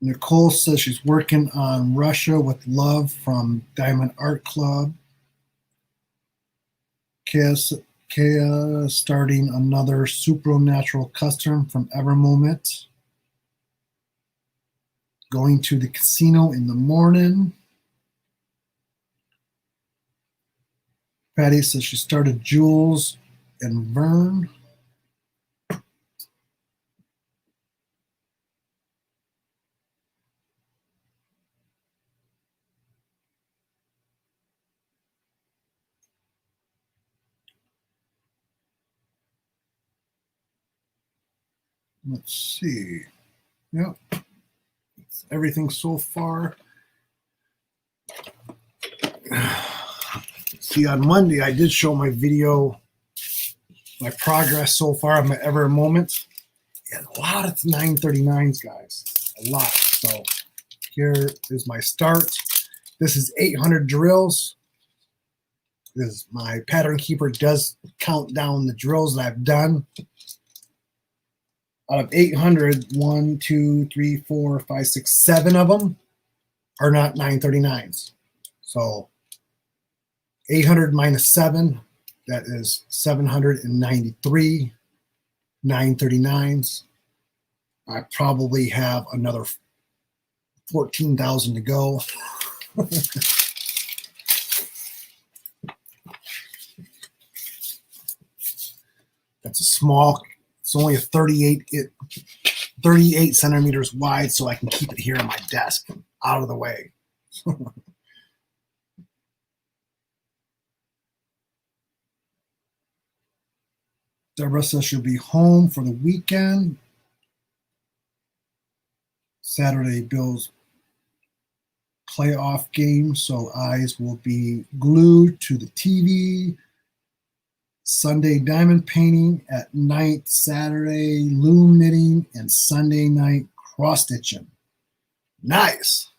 [SPEAKER 1] Nicole says she's working on Russia with Love from Diamond Art Club. Kea starting another supernatural custom from Evermoment. Going to the casino in the morning. Patty says she started Jules and Vern. Let's see. Yep. That's everything so far. See, on Monday, I did show my video, my progress so far on my Ever Moment. Yeah, a lot of 939s, guys. A lot. So here is my start. This is 800 drills. This my pattern keeper does count down the drills that I've done. Out of 800, 1, 2, 3, 4, 5, 6, 7 of them are not 939s. So 800 minus 7, that is 793 939s. I probably have another 14,000 to go. That's a small, it's only a 38 centimeters wide, so I can keep it here on my desk, out of the way. Deborah says she'll be home for the weekend. Saturday, Bill's playoff game, so eyes will be glued to the TV. Sunday, diamond painting at night. Saturday, loom knitting, and Sunday night, cross stitching. Nice.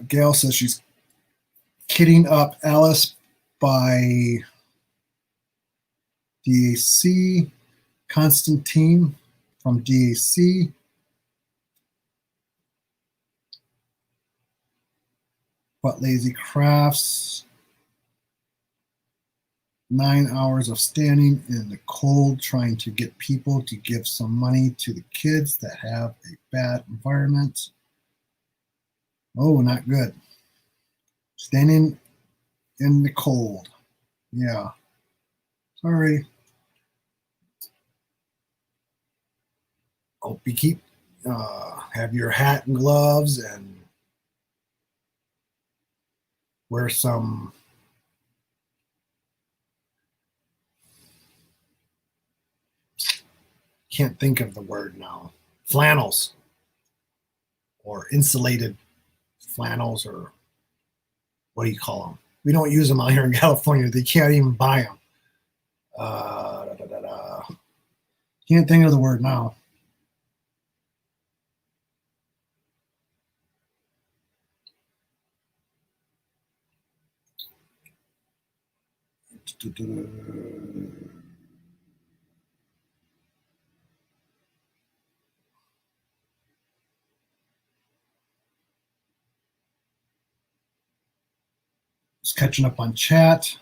[SPEAKER 1] Gail says she's kitting up Alice by DAC. Constantine from DAC. But lazy crafts. 9 hours of standing in the cold trying to get people to give some money to the kids that have a bad environment. Oh, not good. Standing in the cold. Yeah. Sorry. Hope you keep have your hat and gloves and wear some can't think of the word now. Flannels or insulated flannels, or what do you call them? We don't use them out here in California. They can't even buy them. Can't think of the word now. Just catching up on chat.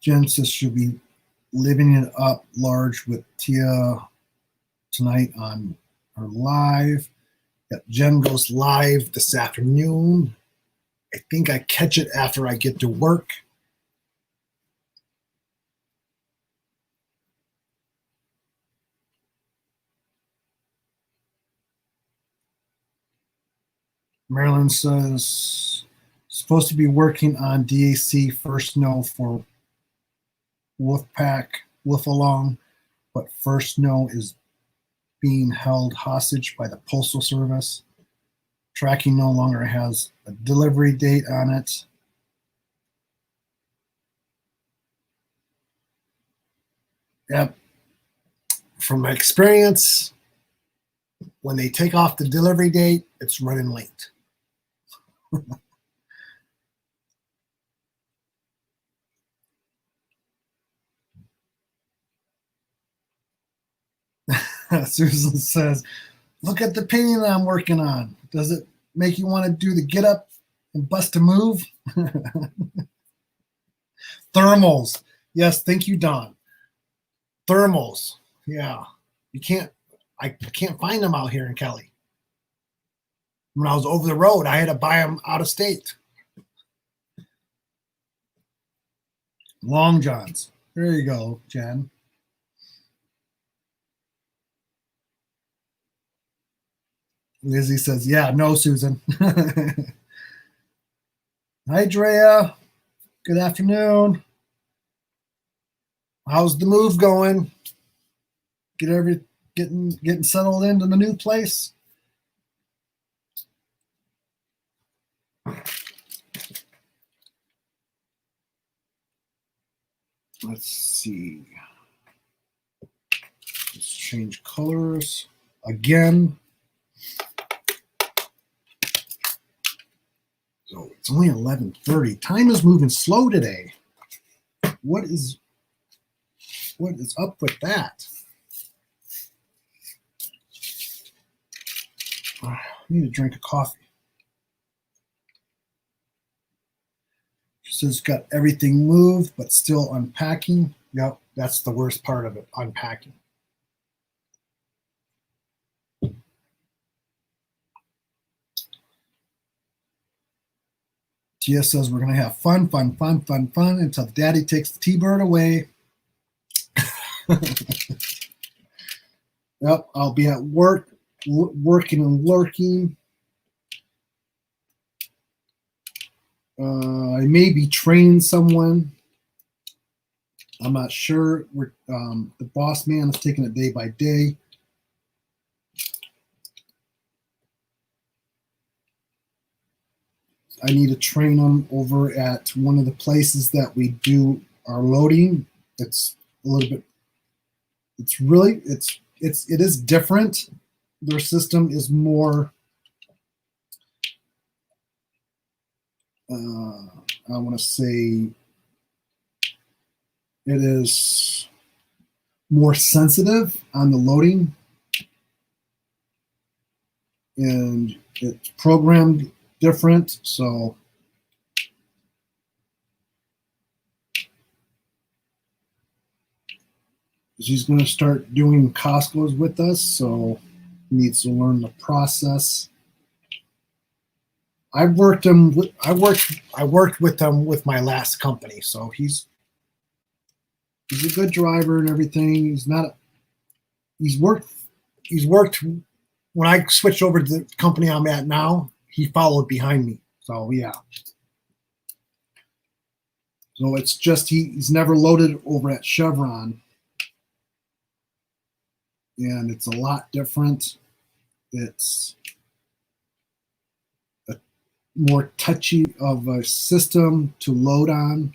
[SPEAKER 1] Jen says she'll be living it up large with Tia tonight on her live. Yep, Jen goes live this afternoon. I think I catch it after I get to work. Marilyn says, supposed to be working on DAC first no for Wolfpack, Wolf-Along, but first no is being held hostage by the Postal Service. Tracking no longer has a delivery date on it. Yep. From my experience, when they take off the delivery date, it's running late. Susan says, look at the painting I'm working on. Does it make you want to do the get up and bust a move? Thermals. Yes, thank you, Don. Thermals. Yeah. I can't find them out here in Cali. When I was over the road, I had to buy them out of state. Long Johns. There you go, Jen. Lizzie says, yeah, no, Susan. Hi, Drea. Good afternoon. How's the move going? Getting settled into the new place? Let's see. Let's change colors again. So it's only 11:30. Time is moving slow today. What is up with that? I need a drink of coffee. She says got everything moved, but still unpacking. Yep, that's the worst part of it, unpacking. Tia says we're going to have fun until daddy takes the T-bird away. Yep, I'll be at work, working and lurking. I may be training someone. I'm not sure. The boss man is taking it day by day. I need to train them over at one of the places that we do our loading. It's a little bit. It is different. Their system is more. I want to say it is more sensitive on the loading, and it's programmed different. So she's going to start doing Costco's with us, so he needs to learn the process. I worked with him with my last company, so he's a good driver and everything. He's worked when I switched over to the company I'm at now. He followed behind me, so yeah. So it's just he's never loaded over at Chevron, and it's a lot different. It's a more touchy of a system to load on.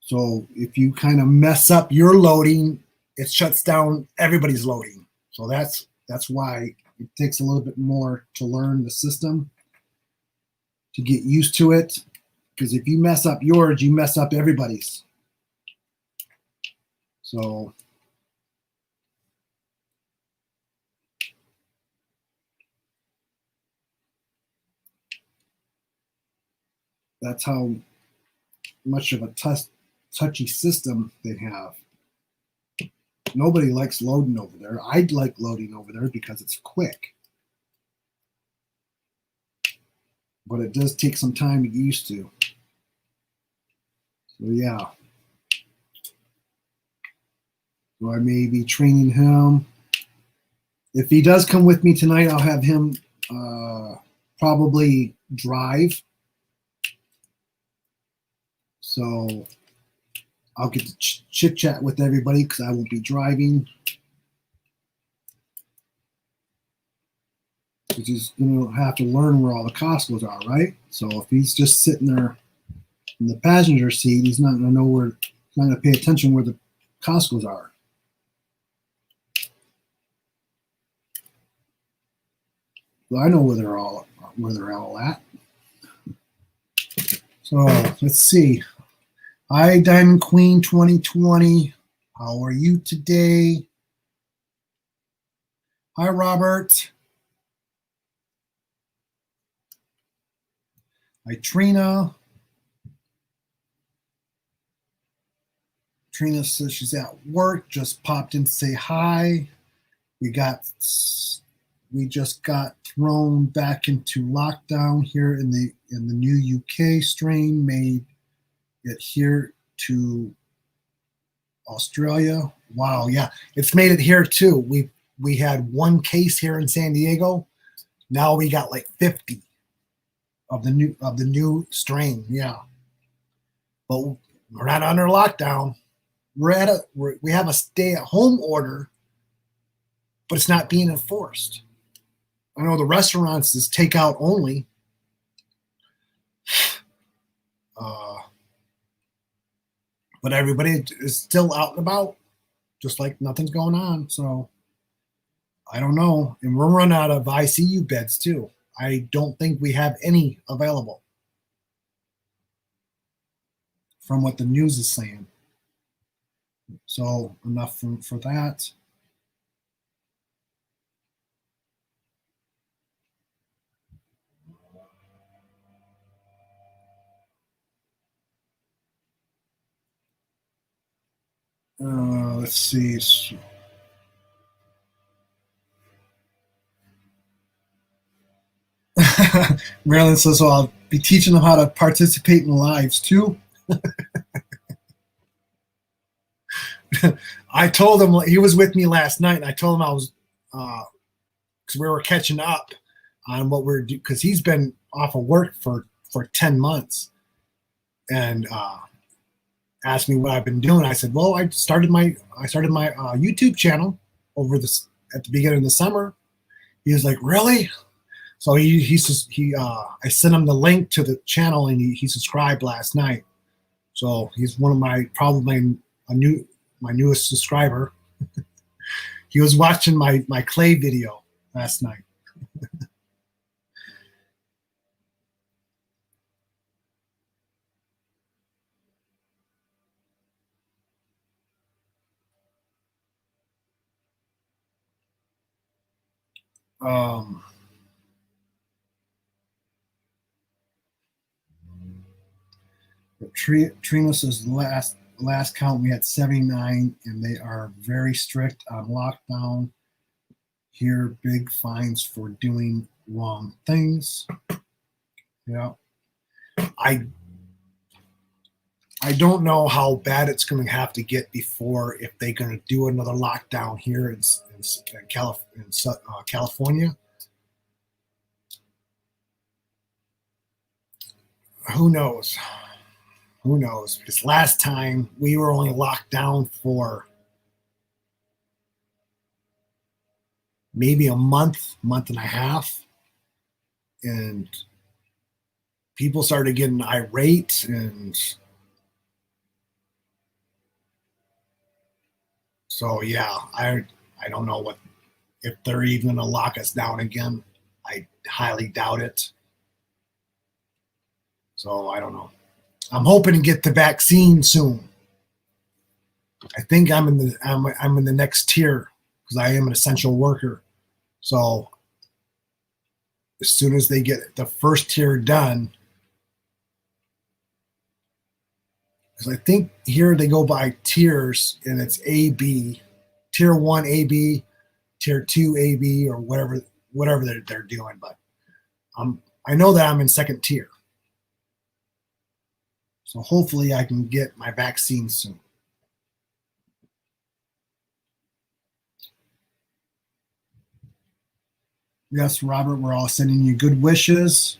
[SPEAKER 1] So if you kind of mess up your loading, it shuts down everybody's loading. So that's why it takes a little bit more to learn the system, to get used to it. Because if you mess up yours, you mess up everybody's. So that's how much of a touchy system they have. Nobody likes loading over there. I'd like loading over there because it's quick. But it does take some time to get used to. So yeah. So I may be training him. If he does come with me tonight, I'll have him probably drive. So I'll get to chit chat with everybody because I won't be driving. Because he's going to have to learn where all the Costco's are, right? So if he's just sitting there in the passenger seat, he's not going to know where, he's not going to pay attention where the Costco's are. Well, I know where they're all at. So let's see. Hi, Diamond Queen 2020. How are you today? Hi, Robert. Hi, Trina. Trina says she's at work. Just popped in to say hi. We just got thrown back into lockdown here in the new UK strain made it here to Australia. Wow, yeah, it's made it here too. We had one case here in San Diego. Now we got like 50 of the new strain. Yeah, but we're not under lockdown. We have a stay-at-home order, but it's not being enforced. I know the restaurants is takeout only. But everybody is still out and about, just like nothing's going on. So I don't know. And we're running out of ICU beds too. I don't think we have any available from what the news is saying. So enough for that. Let's see. Marilyn says, "Well, I'll be teaching them how to participate in lives too." I told him he was with me last night, and I told him I was because we were catching up on what we're doing because he's been off of work for 10 months, and asked me what I've been doing. I said, "Well, I started my YouTube channel over this at the beginning of the summer." He was like, "Really?" So I sent him the link to the channel, and he subscribed last night. So he's one of my newest subscriber. He was watching my clay video last night. Um, Trinos' last count, we had 79, and they are very strict on lockdown. Here, big fines for doing wrong things. Yeah. I don't know how bad it's going to have to get before if they're going to do another lockdown here in California. Who knows? Who knows? Because last time we were only locked down for maybe a month and a half. And people started getting irate, and so yeah, I don't know if they're even going to lock us down again. I highly doubt it. So I don't know. I'm hoping to get the vaccine soon. I think I'm in the next tier because I am an essential worker. So as soon as they get the first tier done, because I think here they go by tiers, and it's A, B, tier 1 A, B, tier 2 A, B, or whatever they're doing. But I know that I'm in second tier. So hopefully I can get my vaccine soon. Yes, Robert, we're all sending you good wishes.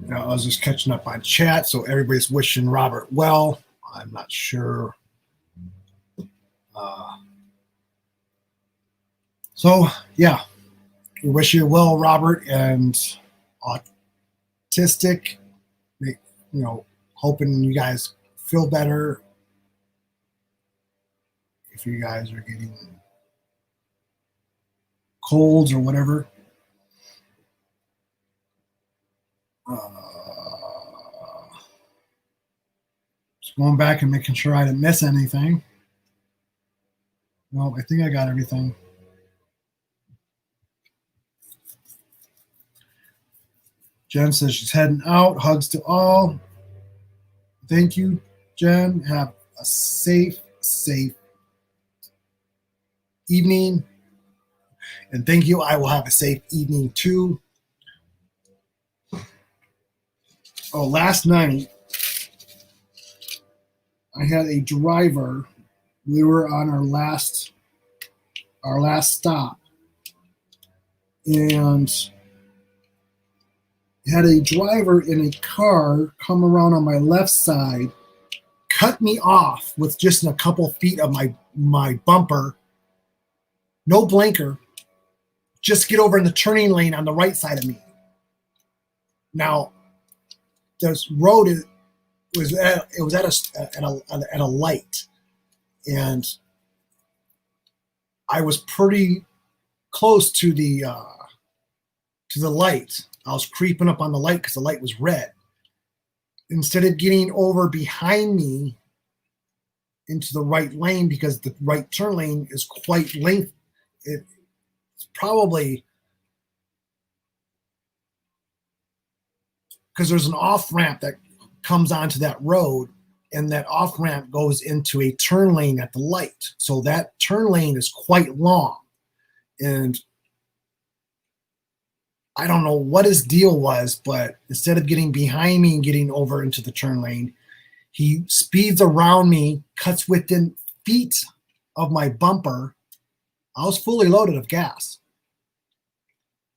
[SPEAKER 1] I was just catching up on chat, so everybody's wishing Robert well. I'm not sure. So yeah, we wish you well, Robert, and autistic. Hoping you guys feel better. If you guys are getting colds or whatever. Just going back and making sure I didn't miss anything. Well, I think I got everything. Jen says she's heading out. Hugs to all. Thank you, Jen. Have a safe evening. And thank you. I will have a safe evening too. Oh, last night I had a driver. We were on our last stop, and had a driver in a car come around on my left side, cut me off with just a couple feet of my bumper, no blinker, just get over in the turning lane on the right side of me. Now, this road was at a light, and I was pretty close to the light. I was creeping up on the light because the light was red. Instead of getting over behind me into the right lane, because the right turn lane is quite length, it's probably because there's an off ramp that comes onto that road, and that off ramp goes into a turn lane at the light. So that turn lane is quite long, and I don't know what his deal was, but instead of getting behind me and getting over into the turn lane, he speeds around me, cuts within feet of my bumper. I was fully loaded of gas.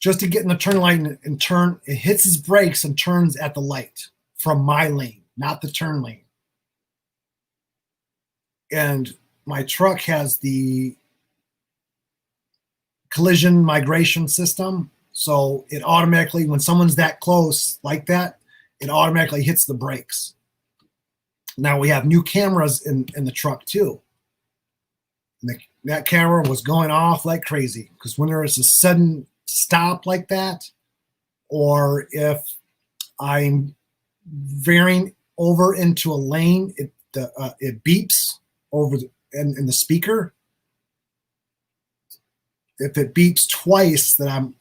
[SPEAKER 1] Just to get in the turn lane and turn, it hits his brakes and turns at the light from my lane, not the turn lane. And my truck has the collision migration system. So it automatically, when someone's that close like that, it automatically hits the brakes. Now we have new cameras in the truck too. And that camera was going off like crazy, because when there is a sudden stop like that, or if I'm veering over into a lane, it beeps over in the speaker. If it beeps twice that I'm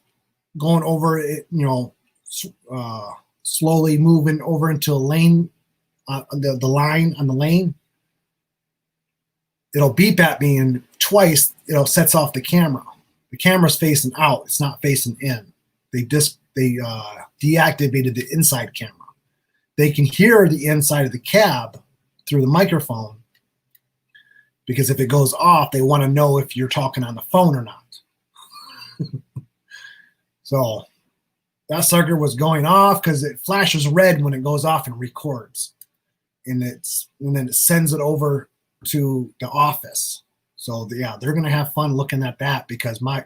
[SPEAKER 1] going over it, slowly moving over into a lane, the line on the lane, it'll beep at me, and twice it'll sets off the camera. The camera's facing out; it's not facing in. They deactivated the inside camera. They can hear the inside of the cab through the microphone, because if it goes off, they want to know if you're talking on the phone or not. So that sucker was going off because it flashes red when it goes off and records, and then it sends it over to the office. So yeah, they're gonna have fun looking at that, because my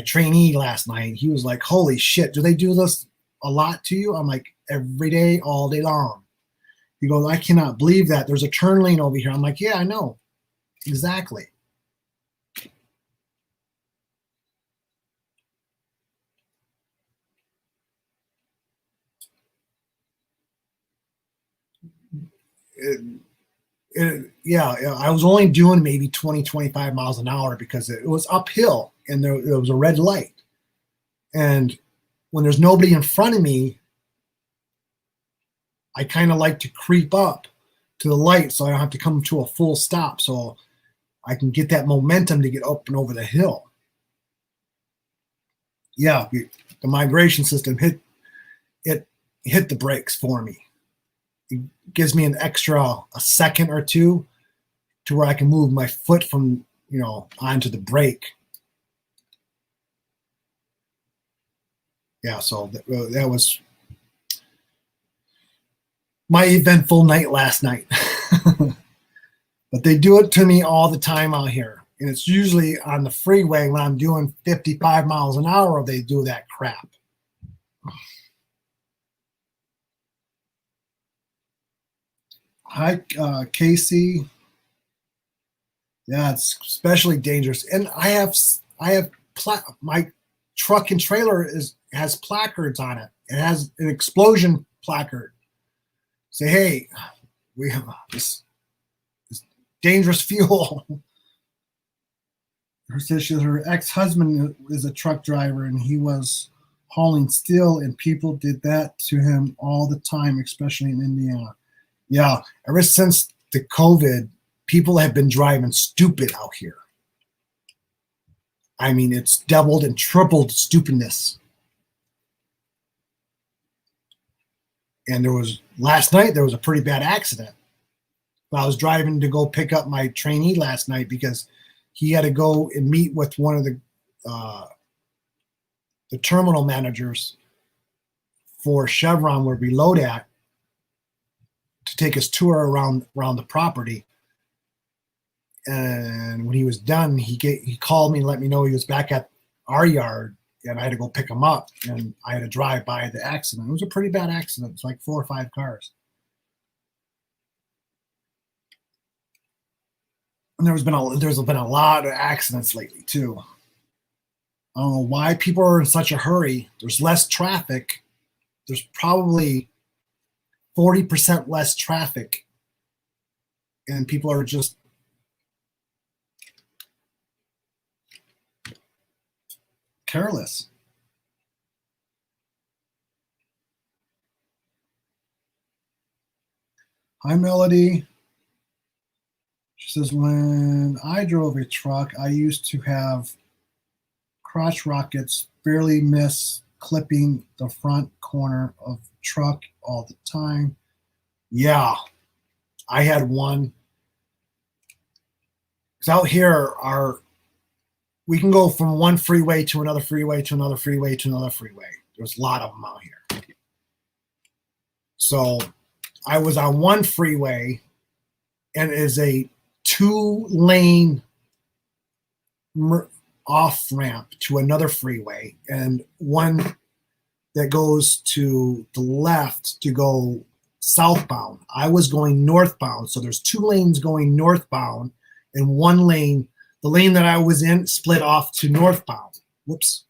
[SPEAKER 1] trainee last night, he was like, "Holy shit, do they do this a lot to you?" I'm like, "Every day, all day long." He goes, "I cannot believe that. There's a turn lane over here." I'm like, "Yeah, I know, exactly." Yeah, I was only doing maybe 20, 25 miles an hour because it was uphill and there was a red light. And when there's nobody in front of me, I kind of like to creep up to the light so I don't have to come to a full stop, so I can get that momentum to get up and over the hill. Yeah, the migration system hit the brakes for me. It gives me an extra a second or two to where I can move my foot from onto the brake. Yeah, so that was my eventful night last night. But they do it to me all the time out here, and it's usually on the freeway when I'm doing 55 miles an hour. They do that crap. Hi, Casey. Yeah, it's especially dangerous. And I have my truck and trailer has placards on it. It has an explosion placard. Say, hey, we have this dangerous fuel. Her ex-husband is a truck driver, and he was hauling steel, and people did that to him all the time, especially in Indiana. Yeah, ever since the COVID, people have been driving stupid out here. I mean, it's doubled and tripled stupidness. And last night, there was a pretty bad accident. I was driving to go pick up my trainee last night because he had to go and meet with one of the terminal managers for Chevron, where we load at, to take his tour around the property. And when he was done, he called me and let me know he was back at our yard, and I had to go pick him up, and I had to drive by the accident. It was a pretty bad accident. It's like 4 or 5 cars. And there's been a lot of accidents lately too. I don't know why people are in such a hurry. There's less traffic. There's probably 40% less traffic, and people are just careless. Hi, Melody. She says, when I drove a truck, I used to have crotch rockets barely miss clipping the front corner of truck all the time. Yeah, I had one. Because out here, we can go from one freeway to another freeway to another freeway to another freeway. There's a lot of them out here. So I was on one freeway, and it is a 2-lane off ramp to another freeway, and one that goes to the left to go southbound. I was going northbound, so there's 2 lanes going northbound, and one lane, the lane that I was in, split off to northbound. Whoops.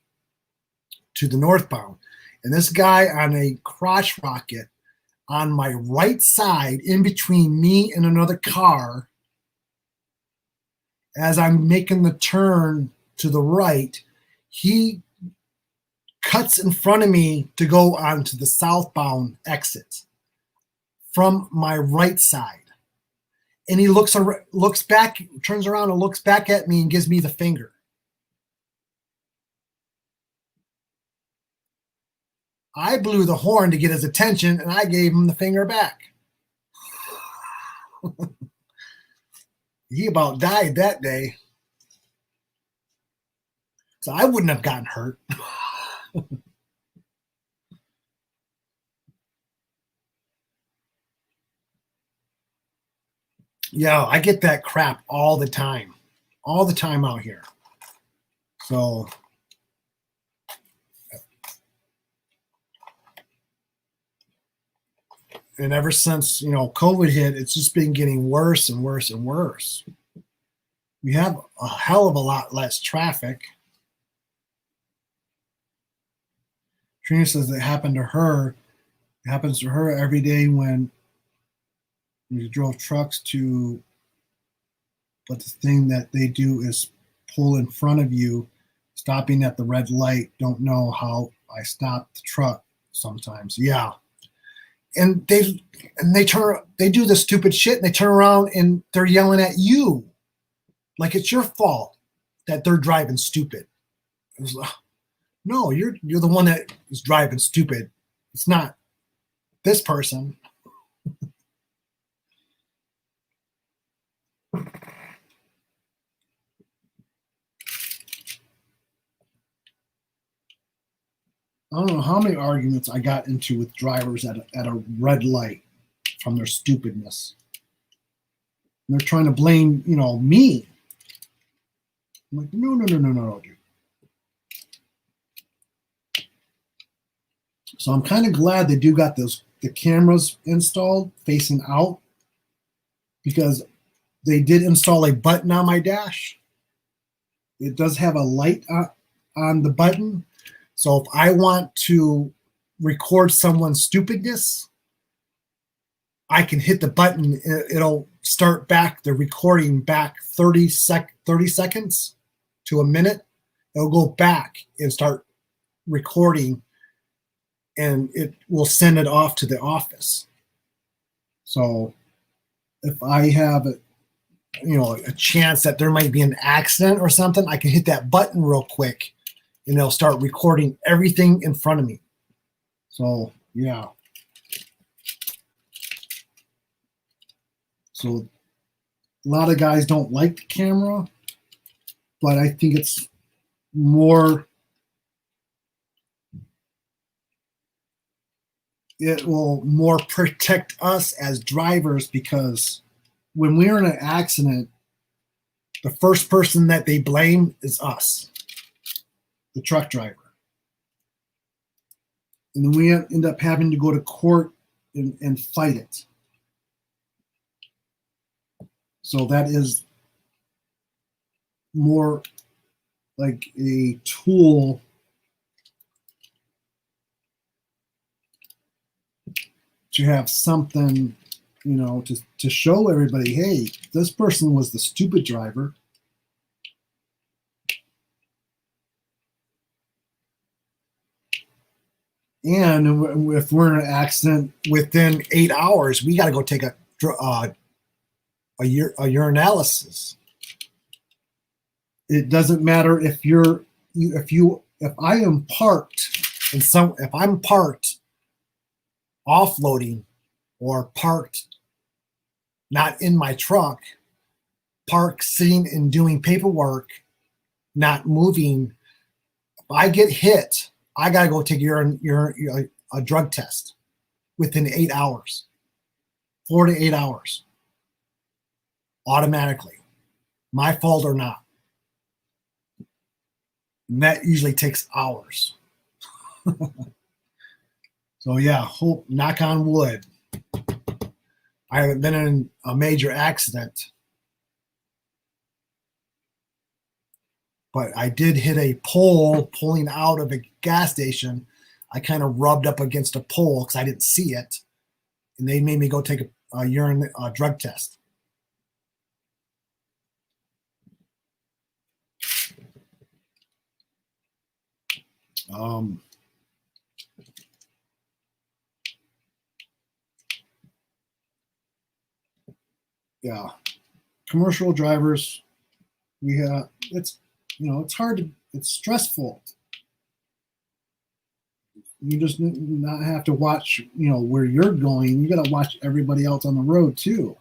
[SPEAKER 1] To the northbound. And this guy on a crotch rocket on my right side, in between me and another car, as I'm making the turn to the right, he cuts in front of me to go onto the southbound exit from my right side. And he looks back, turns around and looks back at me and gives me the finger. I blew the horn to get his attention, and I gave him the finger back. He about died that day. So I wouldn't have gotten hurt. Yeah, I get that crap all the time out here. So, and ever since, COVID hit, it's just been getting worse and worse and worse. We have a hell of a lot less traffic. Trina says it happened to her. It happens to her every day when we drove trucks to, but the thing that they do is pull in front of you, stopping at the red light. Don't know how I stopped the truck sometimes. Yeah. And they do the stupid shit, and they turn around and they're yelling at you like it's your fault that they're driving stupid. No, you're the one that is driving stupid. It's not this person. I don't know how many arguments I got into with drivers at a red light from their stupidness. And they're trying to blame, me. I'm like, no, dude. So I'm kind of glad they do got the cameras installed facing out, because they did install a button on my dash. It does have a light on the button. So if I want to record someone's stupidness, I can hit the button. It'll start back the recording back 30 seconds to a minute. It'll go back and start recording, and it will send it off to the office. So if I have a chance that there might be an accident or something, I can hit that button real quick, and they'll start recording everything in front of me. So, yeah. So a lot of guys don't like the camera, but I think it's more, it will more protect us as drivers, because when we're in an accident, the first person that they blame is us, the truck driver. And then we end up having to go to court and fight it. So that is more like a tool to have something, to show everybody, hey, this person was the stupid driver. And if we're in an accident within 8 hours, we got to go take a urinalysis. It doesn't matter if I am parked if I'm parked offloading, or parked not in my truck, parked sitting and doing paperwork, not moving. If I get hit, I gotta go take a drug test within 8 hours, 4 to 8 hours, automatically, my fault or not. And that usually takes hours. So yeah, knock on wood, I haven't been in a major accident but I did hit a pole pulling out of a gas station. I kind of rubbed up against a pole because I didn't see it, and they made me go take a urine drug test. Yeah, commercial drivers, it's it's hard to, it's stressful. You just not have to watch where you're going. You got to watch everybody else on the road too.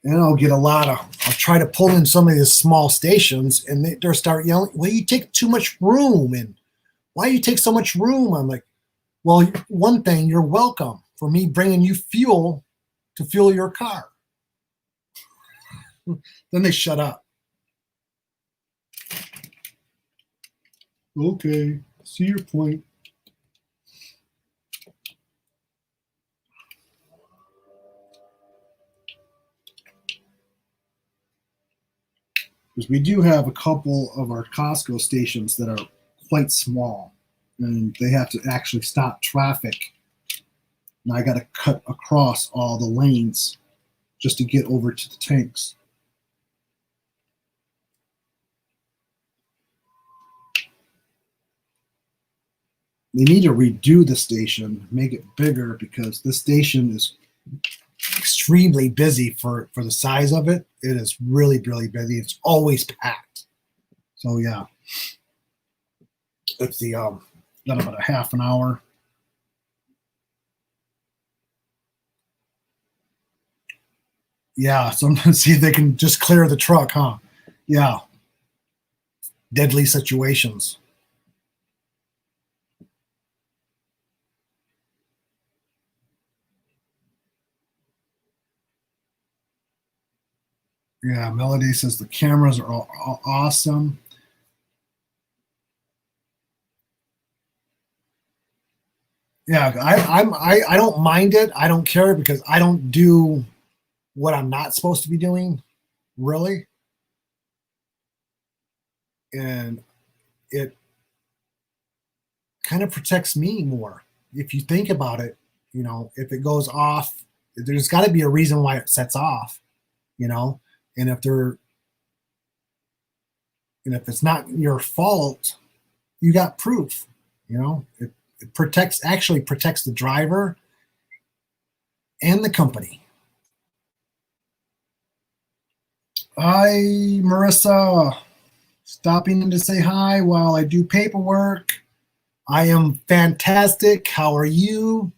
[SPEAKER 1] And I'll try to pull in some of these small stations, and they'll start yelling, well, you take too much room, and why do you take so much room? I'm like, well, one thing, you're welcome for me bringing you fuel to fuel your car. Then they shut up. Okay, see your point. Because we do have a couple of our Costco stations that are quite small, and they have to actually stop traffic. And I got to cut across all the lanes just to get over to the tanks. They need to redo the station, make it bigger, because this station is extremely busy for the size of it. It is really, really busy. It's always packed. So yeah, let's see. Got about a half an hour. Yeah, sometimes see if they can just clear the truck, huh? Yeah, deadly situations. Yeah, Melody says the cameras are all awesome. Yeah, I don't mind it. I don't care because I don't do what I'm not supposed to be doing, really. And it kind of protects me more. If you think about it, if it goes off, there's got to be a reason why it sets off, and if it's not your fault, you got proof. It actually protects the driver and the company. Hi, Marissa. Stopping in to say hi while I do paperwork. I am fantastic. How are you?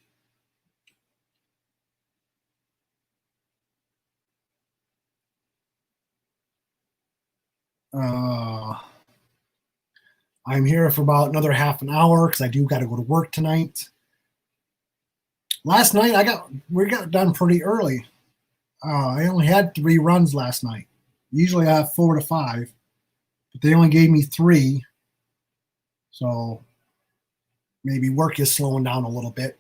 [SPEAKER 1] I'm here for about another half an hour because I do got to go to work tonight. Last night we got done pretty early. I only had 3 runs last night. Usually I have 4 to 5, but they only gave me 3. So maybe work is slowing down a little bit.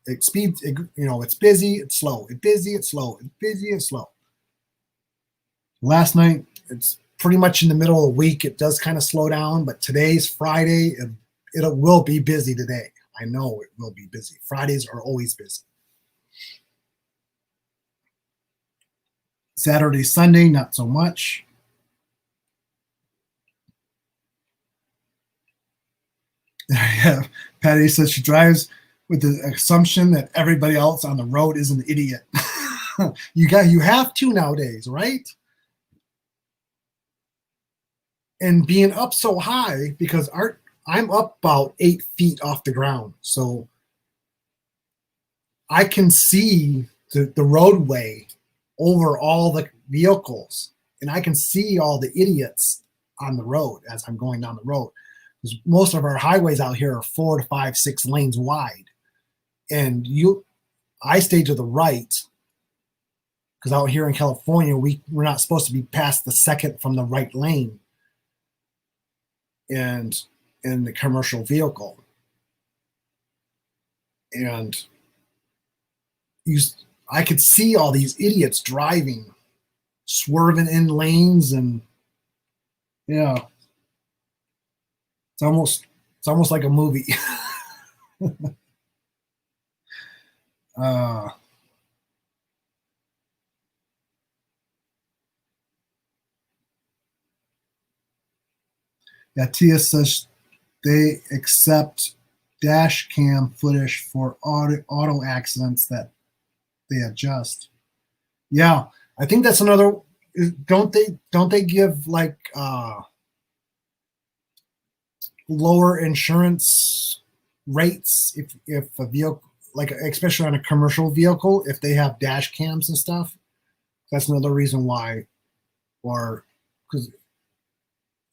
[SPEAKER 1] It's busy, it's slow. It's busy, it's slow. It's busy, it's slow. Last night, it's pretty much in the middle of the week. It does kind of slow down, but today's Friday. It will be busy today. I know it will be busy. Fridays are always busy. Saturday, Sunday, not so much. Yeah, Patty says she drives with the assumption that everybody else on the road is an idiot. You have to nowadays, right? And being up so high, because I'm up about 8 feet off the ground, so I can see the roadway over all the vehicles, and I can see all the idiots on the road as I'm going down the road. Because most of our highways out here are 4 to 5, 6 lanes wide, and I stay to the right because out here in California, we're not supposed to be past the second from the right lane and in the commercial vehicle. And I could see all these idiots driving, swerving in lanes, and yeah, it's almost like a movie. uh, yeah, Tia says they accept dash cam footage for auto accidents that they adjust. Yeah, I think that's another. Don't they give like lower insurance rates if a vehicle, like especially on a commercial vehicle, if they have dash cams and stuff? That's another reason why, or because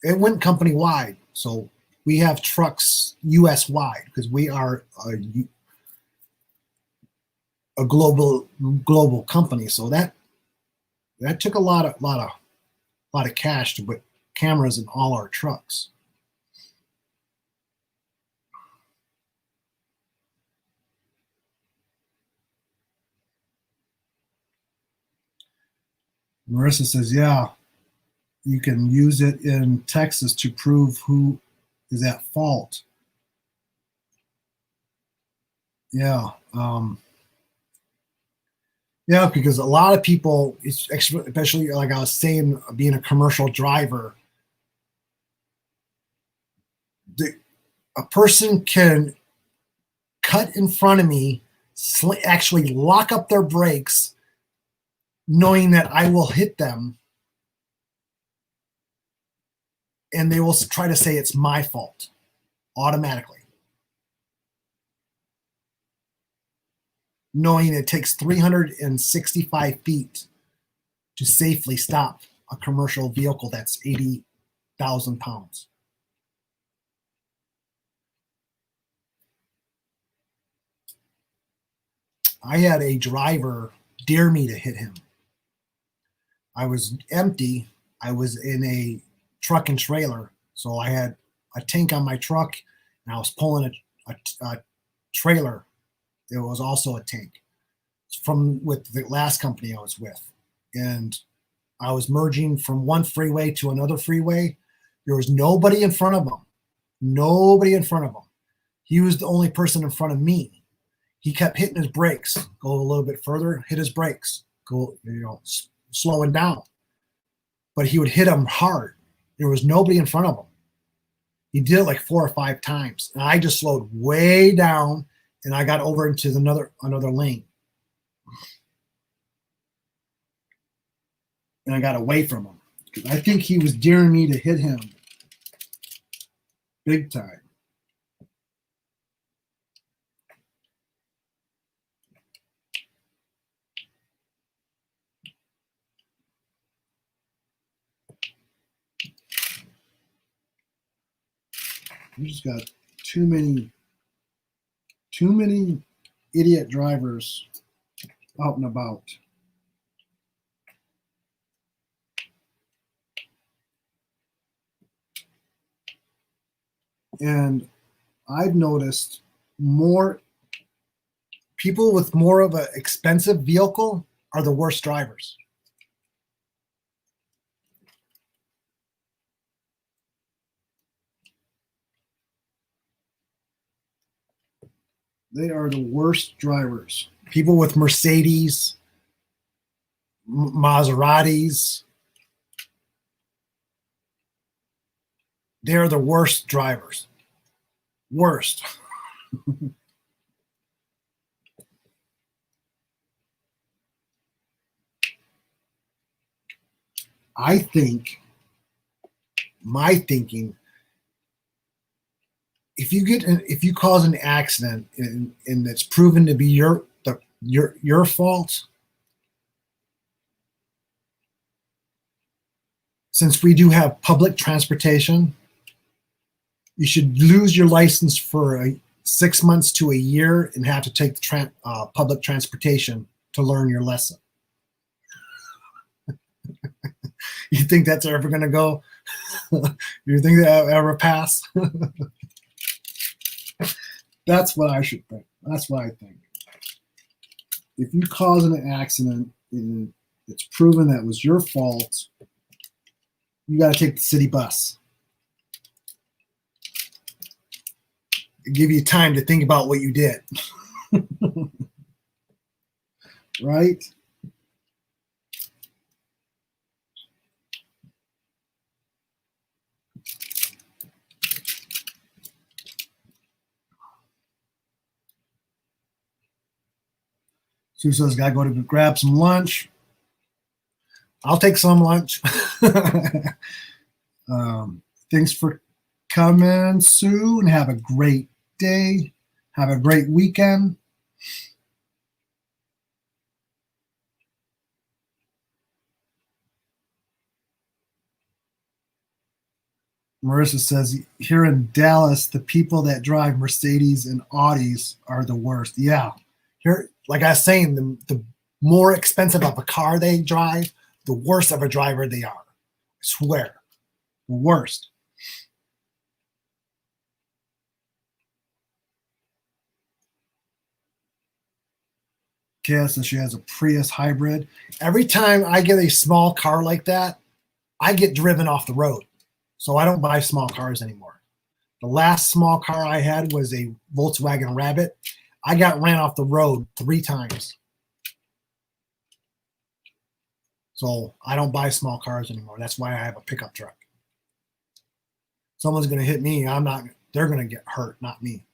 [SPEAKER 1] it went company wide, so we have trucks US wide because we are a global company. So that took a lot of cash to put cameras in all our trucks. Marissa says, yeah, you can use it in Texas to prove who is at fault. Yeah. Yeah, because a lot of people, especially like I was saying, being a commercial driver, a person can cut in front of me, actually lock up their brakes, knowing that I will hit them, and they will try to say it's my fault automatically, knowing it takes 365 feet to safely stop a commercial vehicle that's 80,000 pounds. I had a driver dare me to hit him. I was empty. I was in a truck and trailer. So I had a tank on my truck, and I was pulling a trailer. There was also a tank with the last company I was with. And I was merging from one freeway to another freeway. There was nobody in front of him. Nobody in front of him. He was the only person in front of me. He kept hitting his brakes, go a little bit further, hit his brakes, go, slowing down. But he would hit him hard. There was nobody in front of him. He did it like 4 or 5 times. And I just slowed way down, and I got over into another lane. And I got away from him. I think he was daring me to hit him big time. We just got too many idiot drivers out and about. And I've noticed more people with more of an expensive vehicle are the worst drivers. They are the worst drivers. People with Mercedes, Maseratis, they're the worst drivers. Worst. I think, my thinking, if you cause an accident and it's proven to be your fault, since we do have public transportation, you should lose your license for 6 months to a year and have to take the public transportation to learn your lesson. You think that's ever going to go? You think that ever pass? That's what I should think. That's what I think. If you cause an accident and it's proven that was your fault, you got to take the city bus. Give you time to think about what you did. Right? Sue says, gotta go to grab some lunch. I'll take some lunch. Thanks for coming, Sue, and have a great day. Have a great weekend. Marissa says, here in Dallas, the people that drive Mercedes and Audis are the worst. Yeah. Here, like I was saying, the more expensive of a car they drive, the worse of a driver they are. I swear. The worst. Kayla says she has a Prius hybrid. Every time I get a small car like that, I get driven off the road. So I don't buy small cars anymore. The last small car I had was a Volkswagen Rabbit. I got ran off the road 3 times. So I don't buy small cars anymore. That's why I have a pickup truck. Someone's going to hit me. I'm not. They're going to get hurt, not me.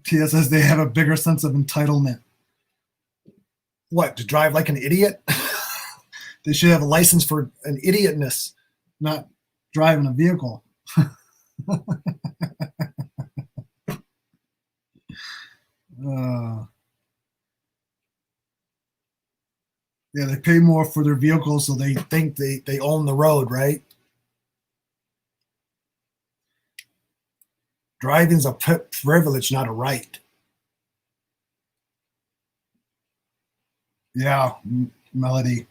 [SPEAKER 1] Tia says they have a bigger sense of entitlement. What, to drive like an idiot? They should have a license for an idiotness, not driving a vehicle. Yeah, they pay more for their vehicles, so they think they own the road, right? Driving's a privilege, not a right. Yeah, Melody.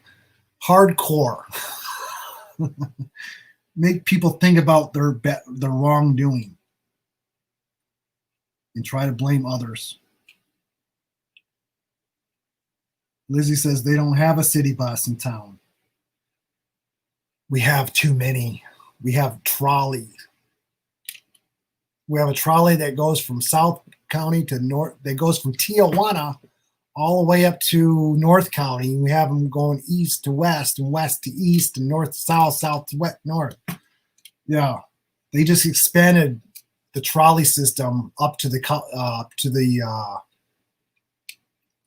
[SPEAKER 1] Hardcore. Make people think about their wrongdoing and try to blame others. Lizzie says they don't have a city bus in town. We have too many. We have trolleys. We have a trolley that goes from South County to North, that goes from Tijuana all the way up to North County. We have them going east to west and west to east and north to south, south to west, north. Yeah, they just expanded the trolley system up to the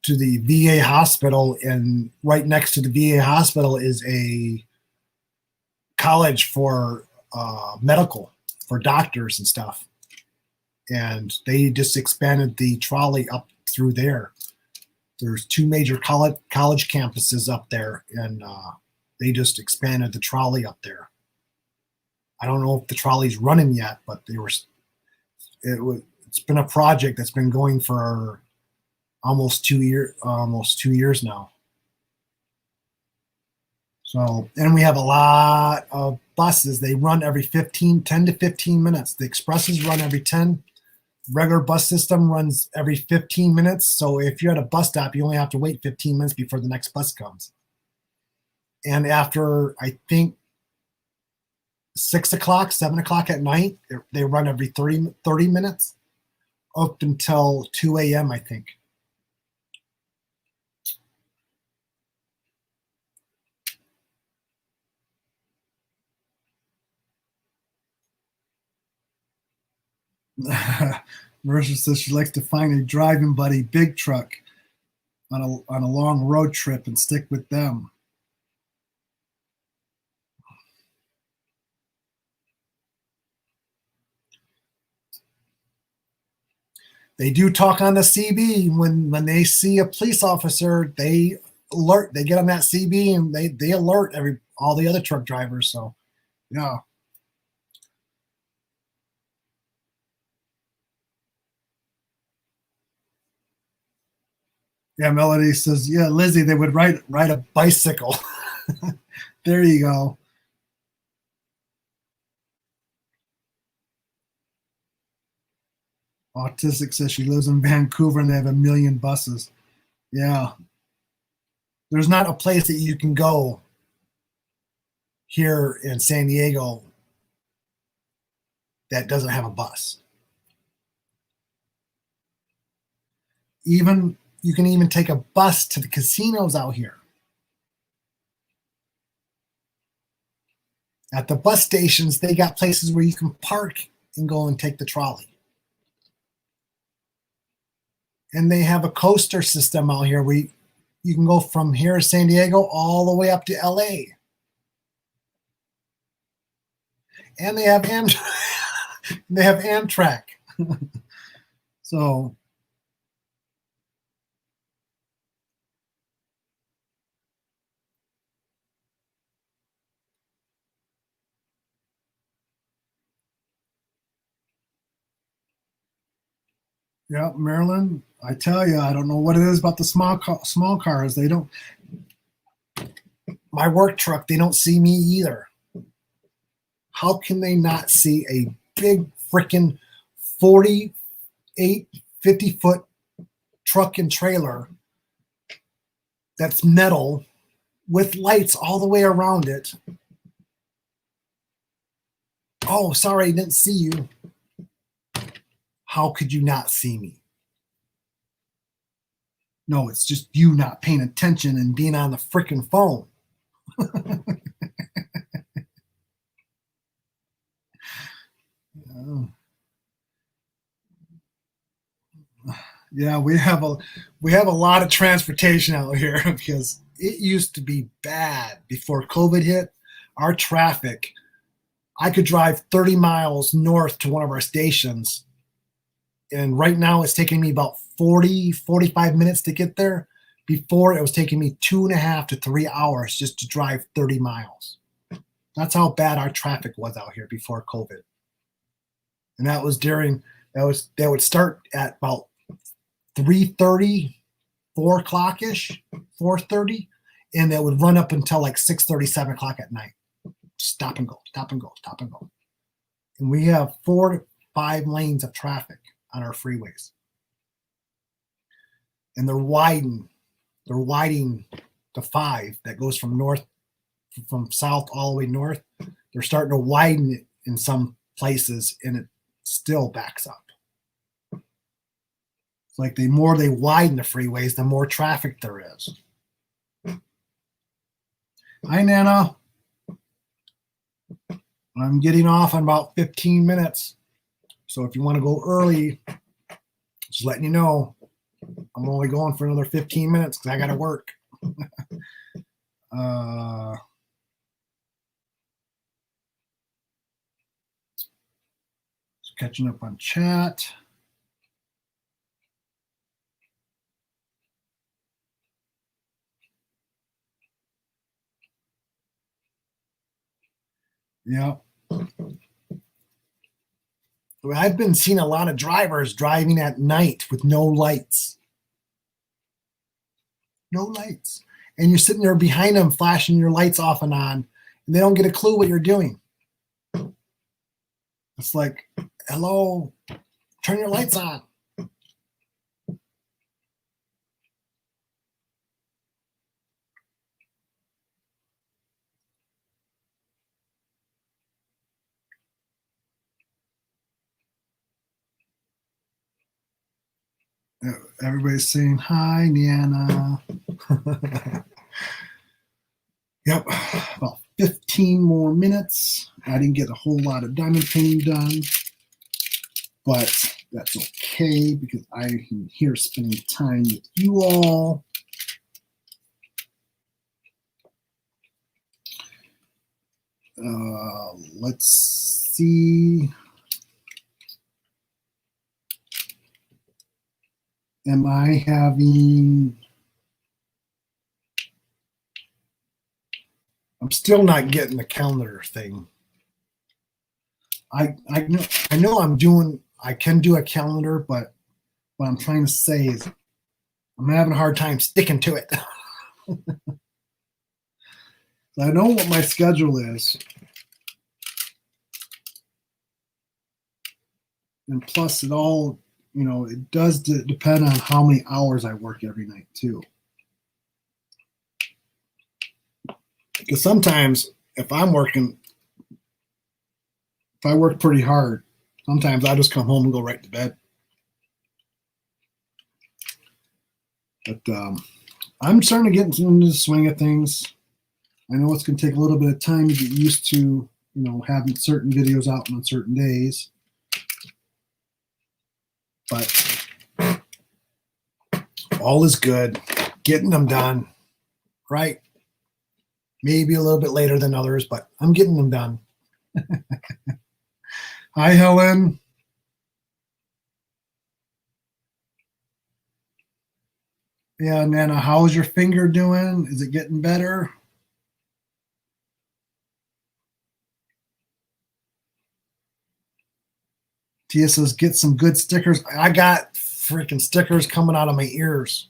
[SPEAKER 1] VA hospital, and right next to the VA hospital is a college for medical, for doctors and stuff. And they just expanded the trolley up through there. There's 2 major college campuses up there, and they just expanded the trolley up there. I don't know if the trolley's running yet, but it's been a project that's been going for almost 2 years now. So, and we have a lot of buses. They run every 10 to 15 minutes. The expresses run every 10. Regular bus system runs every 15 minutes. So if you're at a bus stop, you only have to wait 15 minutes before the next bus comes. And after, I think, 6 o'clock, 7 o'clock at night, they run every 30 minutes up until 2 a.m., I think. Marissa says she likes to find a driving buddy big truck on a long road trip and stick with them. They do talk on the CB when they see a police officer. They alert. They get on that CB and they alert all the other truck drivers. So, yeah. Yeah, Melody says, yeah, Lizzie, they would ride a bicycle. There you go. Autistic says she lives in Vancouver and they have a million buses. Yeah. There's not a place that you can go here in San Diego that doesn't have a bus. Even you can even take a bus to the casinos out here. At the bus stations, they got places where you can park and go and take the trolley. And they have a coaster system out here where you can go from here in San Diego all the way up to LA. And they have they have Amtrak. So yeah, Maryland, I tell you, I don't know what it is about the small cars. They don't. My work truck, they don't see me either. How can they not see a big freaking 48, 50-foot truck and trailer that's metal with lights all the way around it? Oh, sorry, I didn't see you. How could you not see me? No, it's just you not paying attention and being on the freaking phone. Yeah, we have a lot of transportation out here because it used to be bad before COVID hit. Our traffic, I could drive 30 miles north to one of our stations, and right now it's taking me about 45 minutes to get there. Before, it was taking me 2.5 to 3 hours just to drive 30 miles. That's how bad our traffic was out here before COVID. And that was that would start at about 3:30, 4 o'clock ish, 4:30, and that would run up until like 6:30, 7 o'clock at night. Stop and go, stop and go, stop and go. And we have 4 to 5 lanes of traffic on our freeways. And they're widening the 5 that goes from south all the way north. They're starting to widen it in some places, and it still backs up. It's like the more they widen the freeways, the more traffic there is. Hi, Nana. I'm getting off in about 15 minutes. So if you want to go early, just letting you know, I'm only going for another 15 minutes because I got to work. Catching up on chat. Yeah. I've been seeing a lot of drivers driving at night with no lights. No lights. And you're sitting there behind them flashing your lights off and on, and they don't get a clue what you're doing. It's like, hello, turn your lights on. Everybody's saying hi, Nana. Yep, about 15 more minutes. I didn't get a whole lot of diamond painting done, but that's okay because I am here spending time with you all. Let's see. Am I having... I'm still not getting the calendar thing. I know I can do a calendar, but what I'm trying to say is I'm having a hard time sticking to it. I know what my schedule is. And plus it all, it does depend on how many hours I work every night too. Because sometimes if I work pretty hard, sometimes I just come home and go right to bed. But I'm starting to get into the swing of things. I know it's going to take a little bit of time to get used to, having certain videos out on certain days. But all is good. Getting them done, right? Maybe a little bit later than others, but I'm getting them done. Hi, Helen. Yeah, Nana, how's your finger doing? Is it getting better? Tia says, get some good stickers. I got freaking stickers coming out of my ears.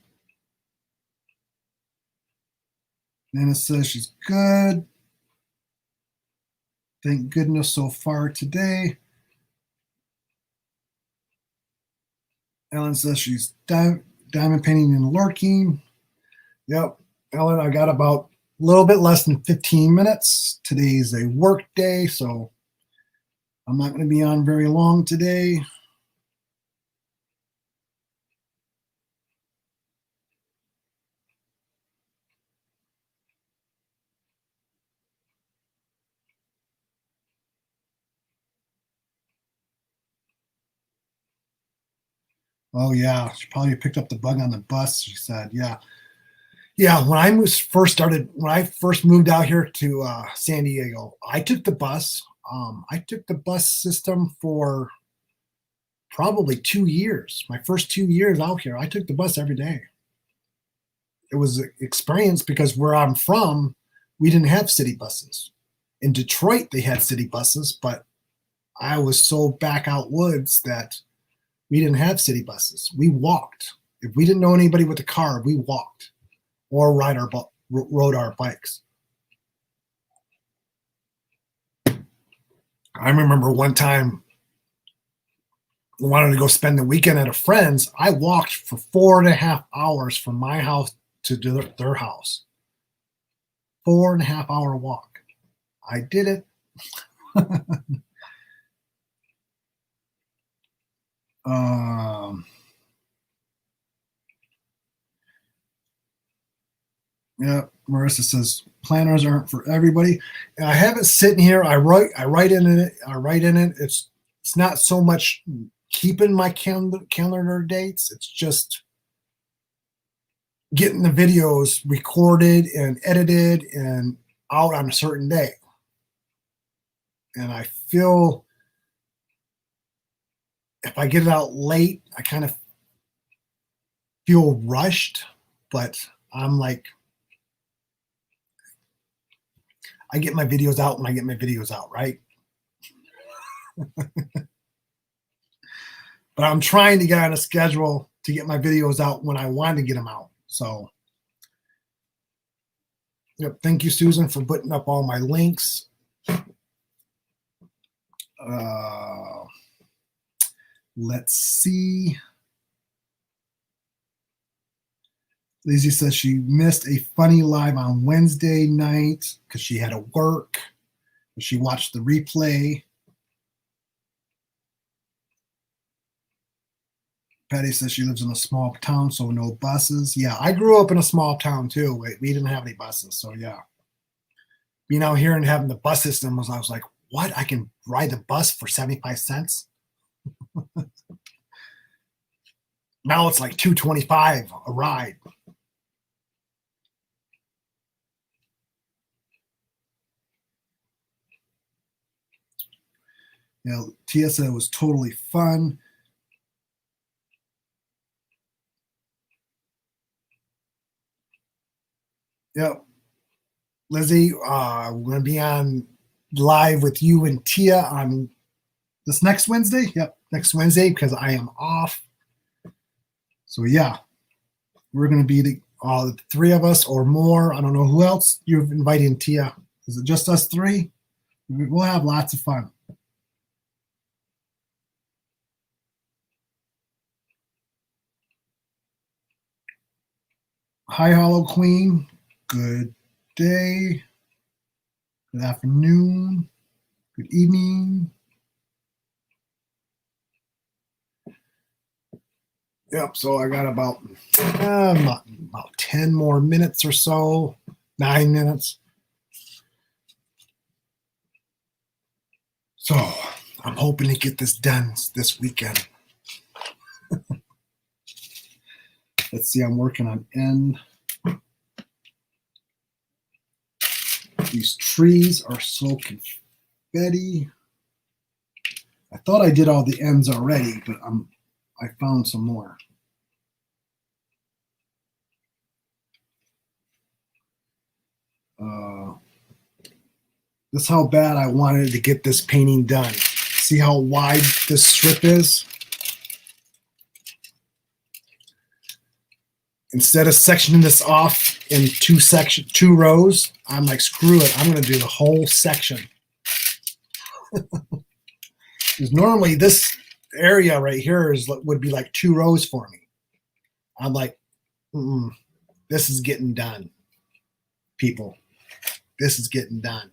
[SPEAKER 1] Nana says she's good. Thank goodness so far today. Ellen says she's diamond painting and lurking. Yep, Ellen, I got about a little bit less than 15 minutes. Today's a work day, so I'm not going to be on very long today. Oh yeah, she probably picked up the bug on the bus. She said, "Yeah, yeah." When I first moved out here to San Diego, I took the bus. I took the bus system for probably 2 years. My first 2 years out here, I took the bus every day. It was an experience because where I'm from, we didn't have city buses. In Detroit, they had city buses, but I was so back out woods that we didn't have city buses. We walked. If we didn't know anybody with a car, we walked or rode our bikes. I remember one time we wanted to go spend the weekend at a friend's. I walked for 4.5 hours from my house to their house. 4.5 hour walk. I did it. Yeah, Marissa says planners aren't for everybody. And I have it sitting here. I write in it. It's not so much keeping my calendar dates. It's just getting the videos recorded and edited and out on a certain day. And I feel if I get it out late, I kind of feel rushed, but I'm like, I get my videos out when I get my videos out, right? But I'm trying to get on a schedule to get my videos out when I want to get them out. So, yep, thank you, Susan, for putting up all my links. Let's see. Lizzie says she missed a funny live on Wednesday night because she had to work. She watched the replay. Patty says she lives in a small town, so no buses. Yeah, I grew up in a small town too. We didn't have any buses, so yeah. Being out here and having the bus system, I was like, what? I can ride the bus for 75 cents? Now it's like $2.25 a ride. TSA was totally fun. Yep. Lizzie, we're going to be on live with you and Tia on this next Wednesday. Yep, next Wednesday because I am off. So yeah, We're going to be the three of us or more. I don't know who else you're inviting, Tia. Is it just us three? We'll have lots of fun. Hi, Hollow Queen. Good day. Good afternoon. Good evening. Yep, so I got about 10 more minutes or so, 9 minutes. So I'm hoping to get this done this weekend. Let's see, I'm working on N. These trees are so confetti. I thought I did all the ends already, but I found some more. This is how bad I wanted to get this painting done. See how wide this strip is? Instead of sectioning this off in two rows, I'm like, screw it. I'm going to do the whole section. Because normally this area right here would be like 2 rows for me. I'm like, this is getting done, people. This is getting done.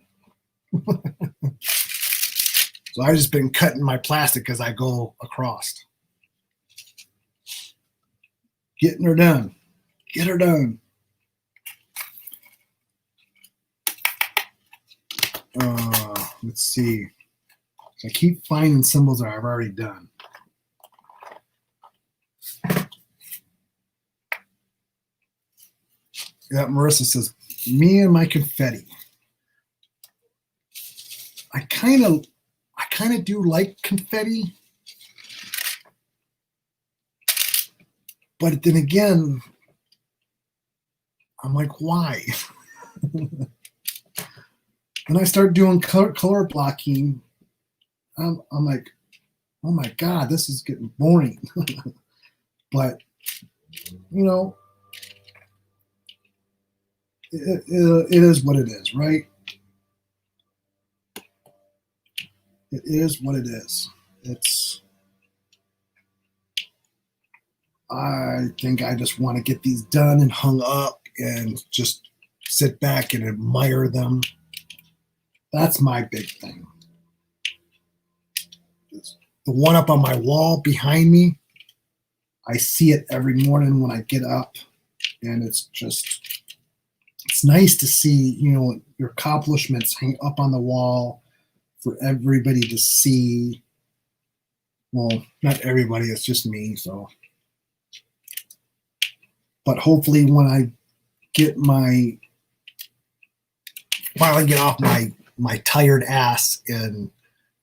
[SPEAKER 1] So I've just been cutting my plastic as I go across. Getting her done. Get her done. Let's see. So I keep finding symbols that I've already done. Yeah, Marissa says, me and my confetti. I kind of do like confetti. But then again, I'm like, why? When I start doing color blocking, I'm like, oh my God, this is getting boring. But, you know, it is what it is, right? It is what it is. I think I just want to get these done and hung up and just sit back and admire them. That's my big thing. The one up on my wall behind me, I see it every morning when I get up, and it's nice to see, you know, your accomplishments hang up on the wall for everybody to see. Well, not everybody, it's just me, so. But hopefully when I finally get off my tired ass and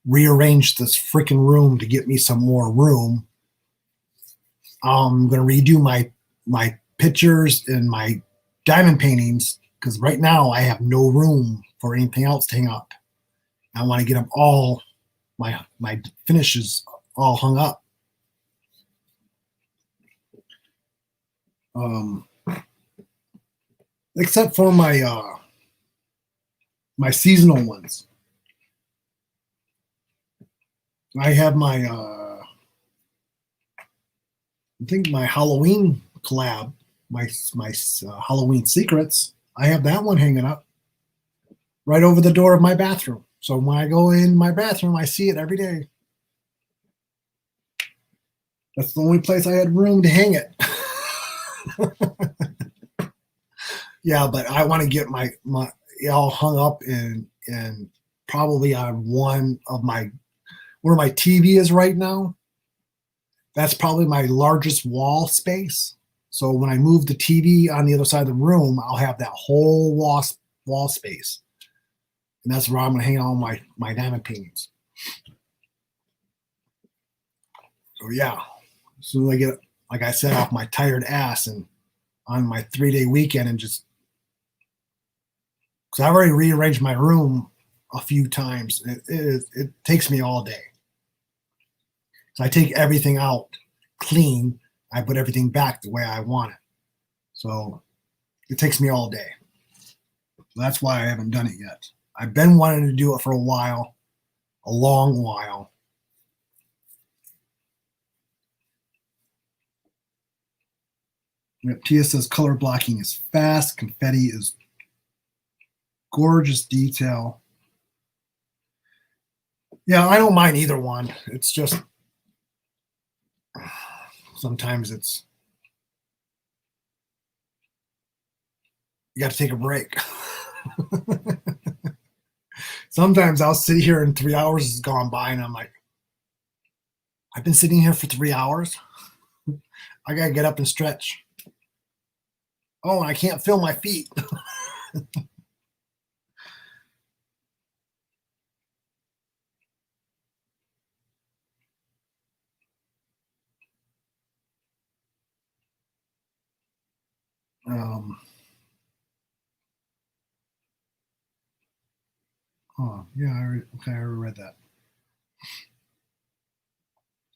[SPEAKER 1] rearrange this freaking room to get me some more room, I'm going to redo my pictures and my diamond paintings, because right now I have no room for anything else to hang up. I want to get them all, my finishes all hung up. Except for my seasonal ones. I have my I think my Halloween collab, my Halloween secrets. I have that one hanging up right over the door of my bathroom. So when I go in my bathroom, I see it every day. That's the only place I had room to hang it. Yeah, but I want to get my all hung up in probably on one of where my TV is right now. That's probably my largest wall space. So when I move the TV on the other side of the room, I'll have that whole wall space. And that's where I'm going to hang all my diamond paintings. So yeah, as soon as I get, like I said, off my tired ass and on my 3-day weekend, and just, because I've already rearranged my room a few times. It takes me all day. So I take everything out clean. I put everything back the way I want it. So it takes me all day. So that's why I haven't done it yet. I've been wanting to do it for a while, a long while. Yep, Tia says color blocking is fast. Confetti is gorgeous detail. Yeah, I don't mind either one. It's just sometimes it's you got to take a break. Sometimes I'll sit here and 3 hours has gone by and I'm like, I've been sitting here for 3 hours. I got to get up and stretch. Oh, and I can't feel my feet. Oh, yeah, I already read that.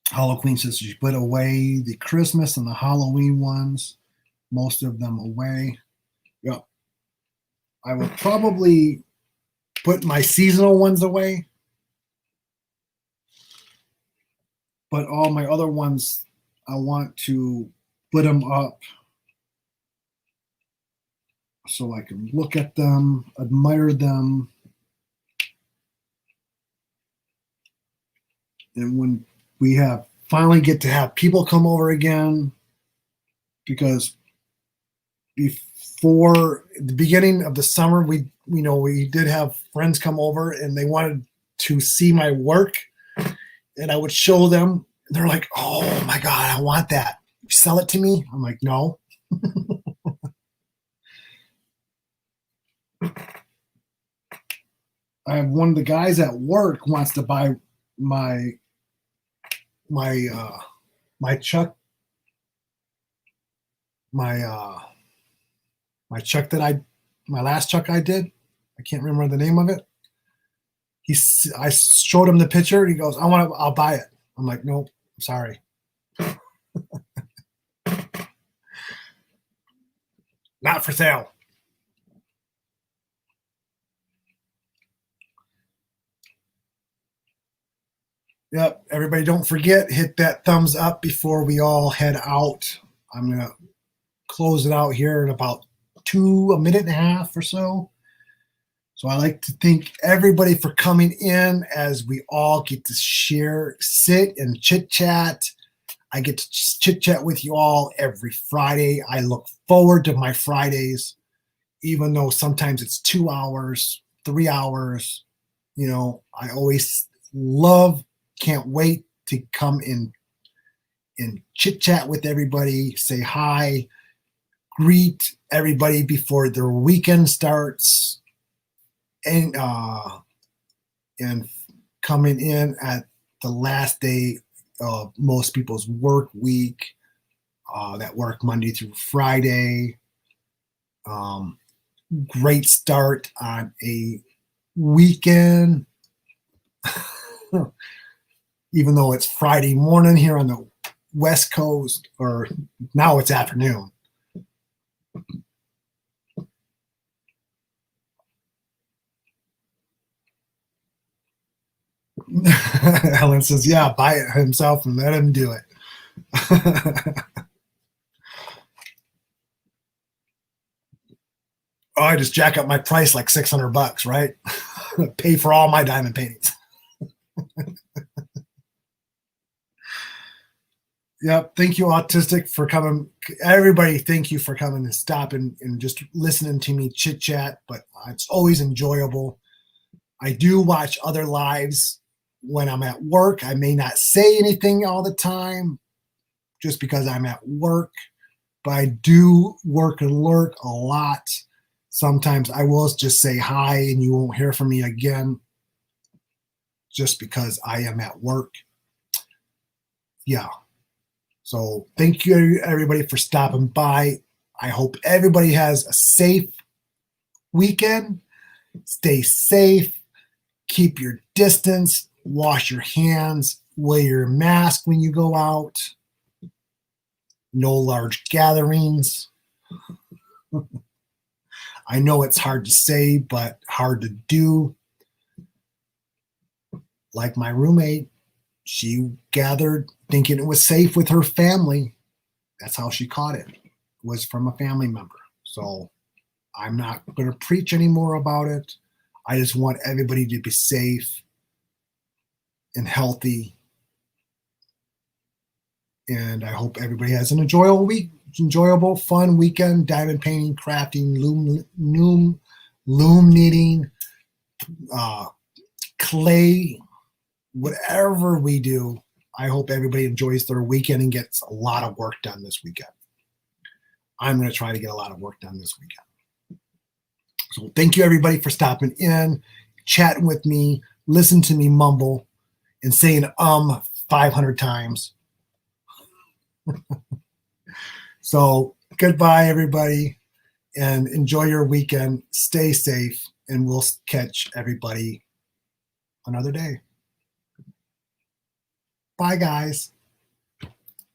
[SPEAKER 1] Hollow Queen says she put away the Christmas and the Halloween ones, most of them away. Yep. I will probably put my seasonal ones away, but all my other ones, I want to put them up so I can look at them, admire them. And when we have finally get to have people come over again, because before the beginning of the summer, we did have friends come over and they wanted to see my work, and I would show them. They're like, "Oh my God, I want that. Sell it to me." I'm like, "No." I have one of the guys at work wants to buy my chuck my chuck that my last chuck I did. I can't remember the name of it. I showed him the picture and he goes, I'll buy it. I'm like, nope, I'm sorry. Not for sale. Yep. Everybody don't forget, hit that thumbs up before we all head out. I'm going to close it out here in about a minute and a half or so. So I like to thank everybody for coming in as we all get to share, sit and chit chat. I get to chit chat with you all every Friday. I look forward to my Fridays, even though sometimes it's 2 hours, 3 hours. I always can't wait to come in and chit chat with everybody, say hi, greet everybody before their weekend starts, and coming in at the last day of most people's work week, that work Monday through Friday. Great start on a weekend. Even though it's Friday morning here on the West Coast, or now it's afternoon. Helen says, yeah, buy it himself and let him do it. Oh, I just jack up my price like $600, right? Pay for all my diamond paintings. Yep. Thank you, Autistic, for coming. Everybody, thank you for coming and stopping and just listening to me chit chat. But it's always enjoyable. I do watch other lives when I'm at work. I may not say anything all the time just because I'm at work, but I do work and lurk a lot. Sometimes I will just say hi and you won't hear from me again just because I am at work. Yeah. So thank you, everybody, for stopping by. I hope everybody has a safe weekend. Stay safe. Keep your distance. Wash your hands. Wear your mask when you go out. No large gatherings. I know it's hard to say, but hard to do. Like my roommate, she gathered thinking it was safe with her family. That's how she caught it, was from a family member. So I'm not going to preach anymore about it. I just want everybody to be safe and healthy. And I hope everybody has an enjoyable, fun weekend, diamond painting, crafting, loom knitting, clay, whatever we do. I hope everybody enjoys their weekend and gets a lot of work done this weekend. I'm going to try to get a lot of work done this weekend. So thank you, everybody, for stopping in, chatting with me, listen to me mumble, and saying 500 times. So goodbye, everybody, and enjoy your weekend. Stay safe, and we'll catch everybody another day. Bye, guys.